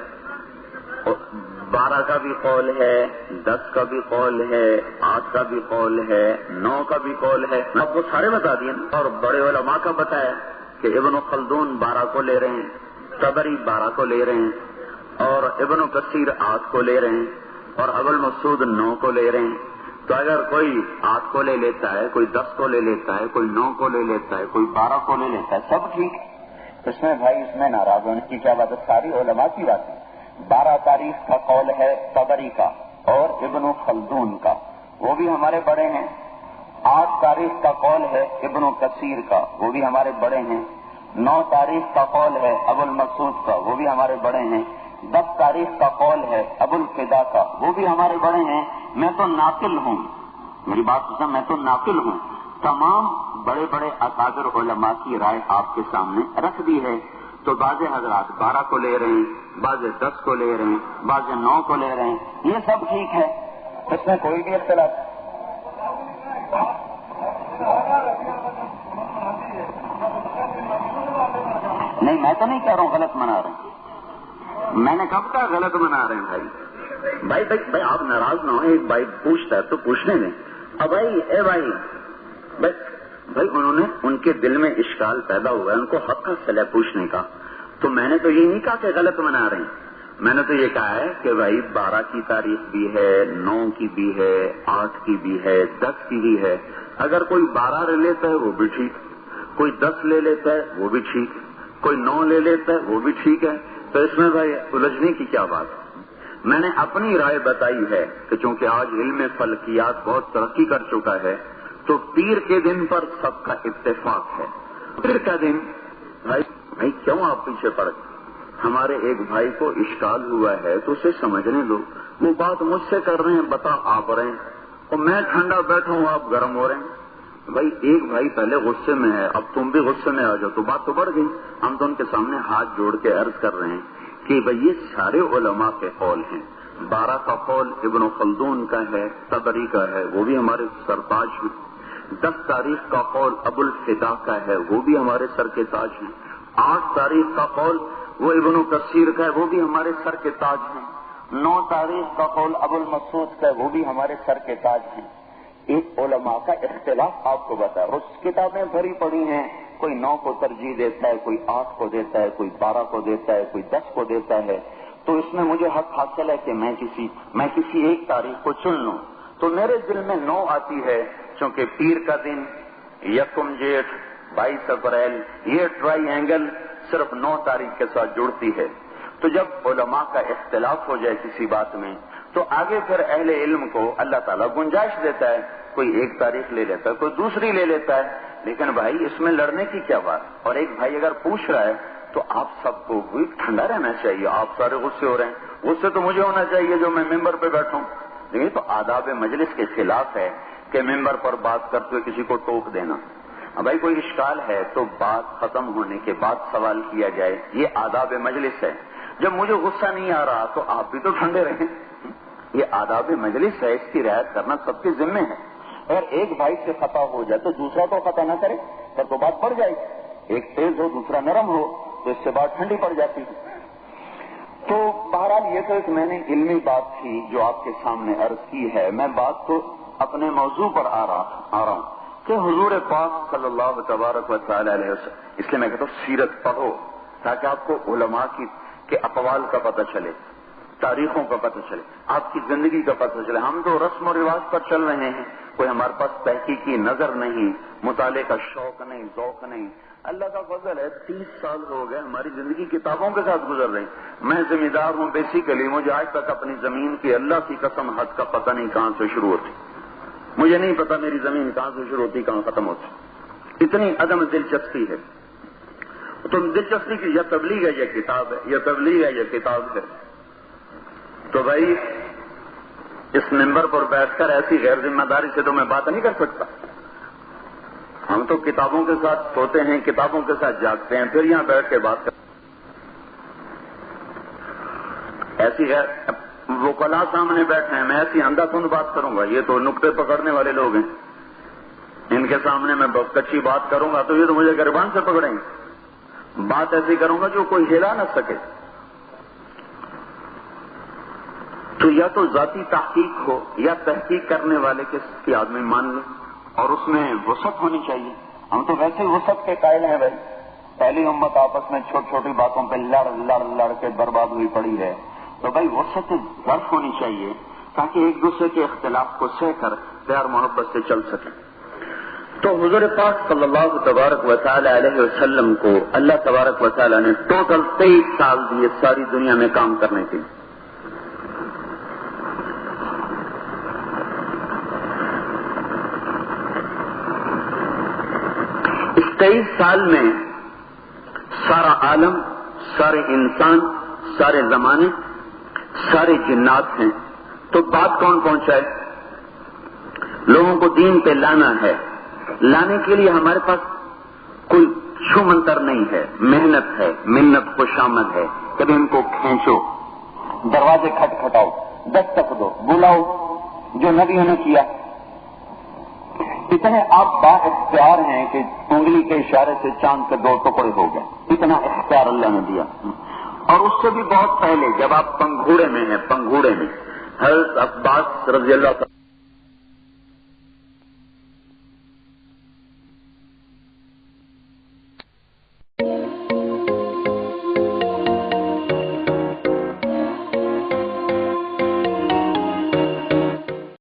12 کا بھی قول ہے، 10 کا بھی قول ہے، 8 کا بھی قول ہے، 9 کا بھی قول ہے. آپ کو سارے بتا دیے. اور بڑے علماء کا بتایا کہ ابن خلدون 12 کو لے رہے ہیں، طبری 12 کو لے رہے ہیں، اور ابن کثیر 8 کو لے رہے ہیں، اور ابو المسعود 9 کو لے رہے ہیں. تو اگر کوئی 8 کو لے لیتا ہے، کوئی 10 کو لے لیتا ہے، کوئی 9 کو لے لیتا ہے، کوئی 12 کو لے لیتا ہے، سب ٹھیک. اس میں بھائی اس میں ناراض ہونے کی کیا بات ہے؟ ساری علماء کی بات ہے. 12 تاریخ کا قول ہے طبری کا اور ابن خلدون کا، وہ بھی ہمارے بڑے ہیں. 8 تاریخ کا قول ہے ابن کثیر کا، وہ بھی ہمارے بڑے ہیں. 9 تاریخ کا قول ہے ابو المسعود کا، وہ بھی ہمارے بڑے ہیں. 10 تاریخ کا قول ہے ابو الفدا کا، وہ بھی ہمارے بڑے ہیں. میں تو ناقل ہوں، میری بات سمجھیں، میں تو ناقل ہوں. تمام بڑے بڑے اکابر علماء کی رائے آپ کے سامنے رکھ دی ہے. تو بعض حضرات 12 کو لے رہے ہیں، بعض 10 کو لے رہے ہیں، بعض 9 کو لے رہے ہیں. یہ سب ٹھیک ہے، اس میں کوئی بھی اختلاف نہیں. میں تو نہیں کہہ رہا ہوں غلط منا رہے ہیں. میں نے کب کہا غلط منا رہے ہیں بھائی؟ بھائی آپ ناراض نہ ہو. ایک بھائی پوچھتا ہے تو پوچھنے دیں. اب بھائی انہوں نے، ان کے دل میں اشکال پیدا ہوا ہے، ان کو حق حاصل ہے پوچھنے کا. تو میں نے تو یہ نہیں کہا کہ غلط منا رہے ہیں. میں نے تو یہ کہا ہے کہ بھائی 12 کی تاریخ بھی ہے، 9 کی بھی ہے، 8 کی بھی ہے، 10 کی بھی ہے. اگر کوئی 12 لے لیتا ہے وہ بھی ٹھیک، کوئی 10 لے لیتا ہے وہ بھی ٹھیک، کوئی 9 لے لیتا ہے وہ بھی ٹھیک ہے. تو اس میں بھائی الجھنے کی کیا بات ہے؟ میں نے اپنی رائے بتائی ہے کہ چونکہ آج علم فلکیات بہت ترقی کر چکا ہے، تو پیر کے دن پر سب کا اتفاق ہے. پیر کا دن بھائی کیوں آپ پیچھے پڑ گئے؟ ہمارے ایک بھائی کو اشکال ہوا ہے تو اسے سمجھنے دو. وہ بات مجھ سے کر رہے ہیں، بتا آپ رہے ہیں، اور میں ٹھنڈا بیٹھا ہوں، آپ گرم ہو رہے ہیں. بھائی ایک بھائی پہلے غصے میں ہے، اب تم بھی غصے میں آ جاؤ تو بات تو بڑھ گئی. ہم تو ان کے سامنے ہاتھ جوڑ کے عرض کر رہے ہیں کہ بھئی یہ سارے علماء کے قول ہیں. 12 کا قول ابن خلدون کا ہے، طبری کا ہے، وہ بھی ہمارے سرتاج ہیں. 10 تاریخ کا قول ابو الفدا کا ہے، وہ بھی ہمارے سر کے تاج ہیں. 8 تاریخ کا قول وہ ابن کثیر کا ہے، وہ بھی ہمارے سر کے تاج ہیں. 9 تاریخ کا قول ابو المسعود کا ہے، وہ بھی ہمارے سر کے تاج ہیں. ایک علماء کا اختلاف آپ کو بتا. اس کتابیں بھری پڑی ہیں، کوئی 9 کو ترجیح دیتا ہے، کوئی 8 کو دیتا ہے، کوئی 12 کو دیتا ہے، کوئی 10 کو دیتا ہے. تو اس میں مجھے حق حاصل ہے کہ میں کسی ایک تاریخ کو چن لوں. تو میرے دل میں 9 آتی ہے، چونکہ پیر کا دن، یکم جیٹھ، 22 اپریل، یہ ٹرائی اینگل صرف 9 تاریخ کے ساتھ جڑتی ہے. تو جب علماء کا اختلاف ہو جائے کسی بات میں تو آگے پھر اہل علم کو اللہ تعالیٰ گنجائش دیتا ہے. کوئی ایک تاریخ لے لیتا ہے، کوئی دوسری لے لیتا ہے. لیکن بھائی اس میں لڑنے کی کیا بات؟ اور ایک بھائی اگر پوچھ رہا ہے تو آپ سب کو بھی ٹھنڈا رہنا چاہیے. آپ سارے غصے ہو رہے ہیں، غصے تو مجھے ہونا چاہیے جو میں ممبر پہ بیٹھوں. لیکن تو آداب مجلس کے خلاف ہے کہ ممبر پر بات کرتے ہوئے کسی کو ٹوک دینا. بھائی کوئی اشکال ہے تو بات ختم ہونے کے بعد سوال کیا جائے، یہ آداب مجلس ہے. جب مجھے غصہ نہیں آ رہا تو آپ بھی تو ٹھنڈے رہیں. یہ آداب مجلس ہے، اس کی رعایت کرنا سب کے ذمے ہے. اگر ایک بھائی سے خطا ہو جائے تو دوسرا تو خطا نہ کرے، پھر تو بات بڑھ جائے. ایک تیز ہو دوسرا نرم ہو تو اس سے بات ٹھنڈی پڑ جاتی ہے. تو بہرحال یہ تو ایک میں نے علمی بات تھی جو آپ کے سامنے عرض کی ہے. میں بات تو اپنے موضوع پر آ رہا ہوں کہ حضور پاک صلی اللہ تبارک و تعالی علیہ وسلم، اس لیے میں کہتا ہوں سیرت پڑھو تاکہ آپ کو علماء کے اقوال کا پتہ چلے، تاریخوں کا پتہ چلے، آپ کی زندگی کا پتہ چلے. ہم تو رسم و رواج پر چل رہے ہیں، کوئی ہمارے پاس تحقیقی نظر نہیں، مطالعے کا شوق نہیں، ذوق نہیں. اللہ کا فضل ہے 30 سال ہو گئے ہماری زندگی کتابوں کے ساتھ گزر رہی. میں ذمہ دار ہوں بیسیکلی. مجھے آج تک اپنی زمین کی اللہ کی قسم حد کا پتہ نہیں کہاں سے شروع ہوتی. مجھے نہیں پتا میری زمین کہاں سے شروع ہوتی کہاں ختم ہوتی. اتنی عدم دلچسپی ہے. تو دلچسپی کی یا تبلیغ ہے یا کتاب ہے، یا تبلیغ ہے یا کتاب ہے. تو بھائی اس ممبر پر بیٹھ کر ایسی غیر ذمہ داری سے تو میں بات نہیں کر سکتا. ہم تو کتابوں کے ساتھ سوتے ہیں، کتابوں کے ساتھ جاگتے ہیں، پھر یہاں بیٹھ کے بات کرتے ایسی ہے. وکلاء سامنے بیٹھے ہیں، میں ایسی اندھا دھند بات کروں گا؟ یہ تو نقطے پکڑنے والے لوگ ہیں. ان کے سامنے میں بہت کچی بات کروں گا تو یہ تو مجھے گریبان سے پکڑیں گے. بات ایسی کروں گا جو کوئی ہلا نہ سکے. تو یا تو ذاتی تحقیق ہو یا تحقیق کرنے والے کی آدمی مان لے، اور اس میں وسعت ہونی چاہیے. ہم تو ویسے ہی وسعت کے قائل ہیں بھائی. پہلی امت آپس میں چھوٹی چھوٹی باتوں پہ لڑ کے برباد ہوئی پڑی ہے. تو بھائی وسعت ظرف ہونی چاہیے تاکہ ایک دوسرے کے اختلاف کو سہ کر پیار محبت سے چل سکیں. تو حضور پاک صلی اللہ تبارک و تعالی علیہ وسلم کو اللہ تبارک و تعالی نے ٹوٹل 23 سال دیے ساری دنیا میں کام کرنے کے لیے. اس 23 سال میں سارا عالم، سارے انسان، سارے زمانے، سارے جنات ہیں. تو بات کون پہنچائے؟ لوگوں کو دین پہ لانا ہے. لانے کے لیے ہمارے پاس کوئی چھو منتر نہیں ہے، محنت ہے، منت خوشامد ہے. کبھی ان کو کھینچو، دروازے کھٹکھٹاؤ، دستک دو، بلاؤ، جو نبیوں نے کیا. اتنے آپ با اختیار ہیں کہ انگلی کے اشارے سے چاند کے 2 ٹکڑے ہو گئے. اتنا اختیار اللہ نے دیا. اور اس سے بھی بہت پہلے جب آپ پنگھوڑے میں ہیں، پنگھوڑے میں حضرت عباس رضی اللہ تعالی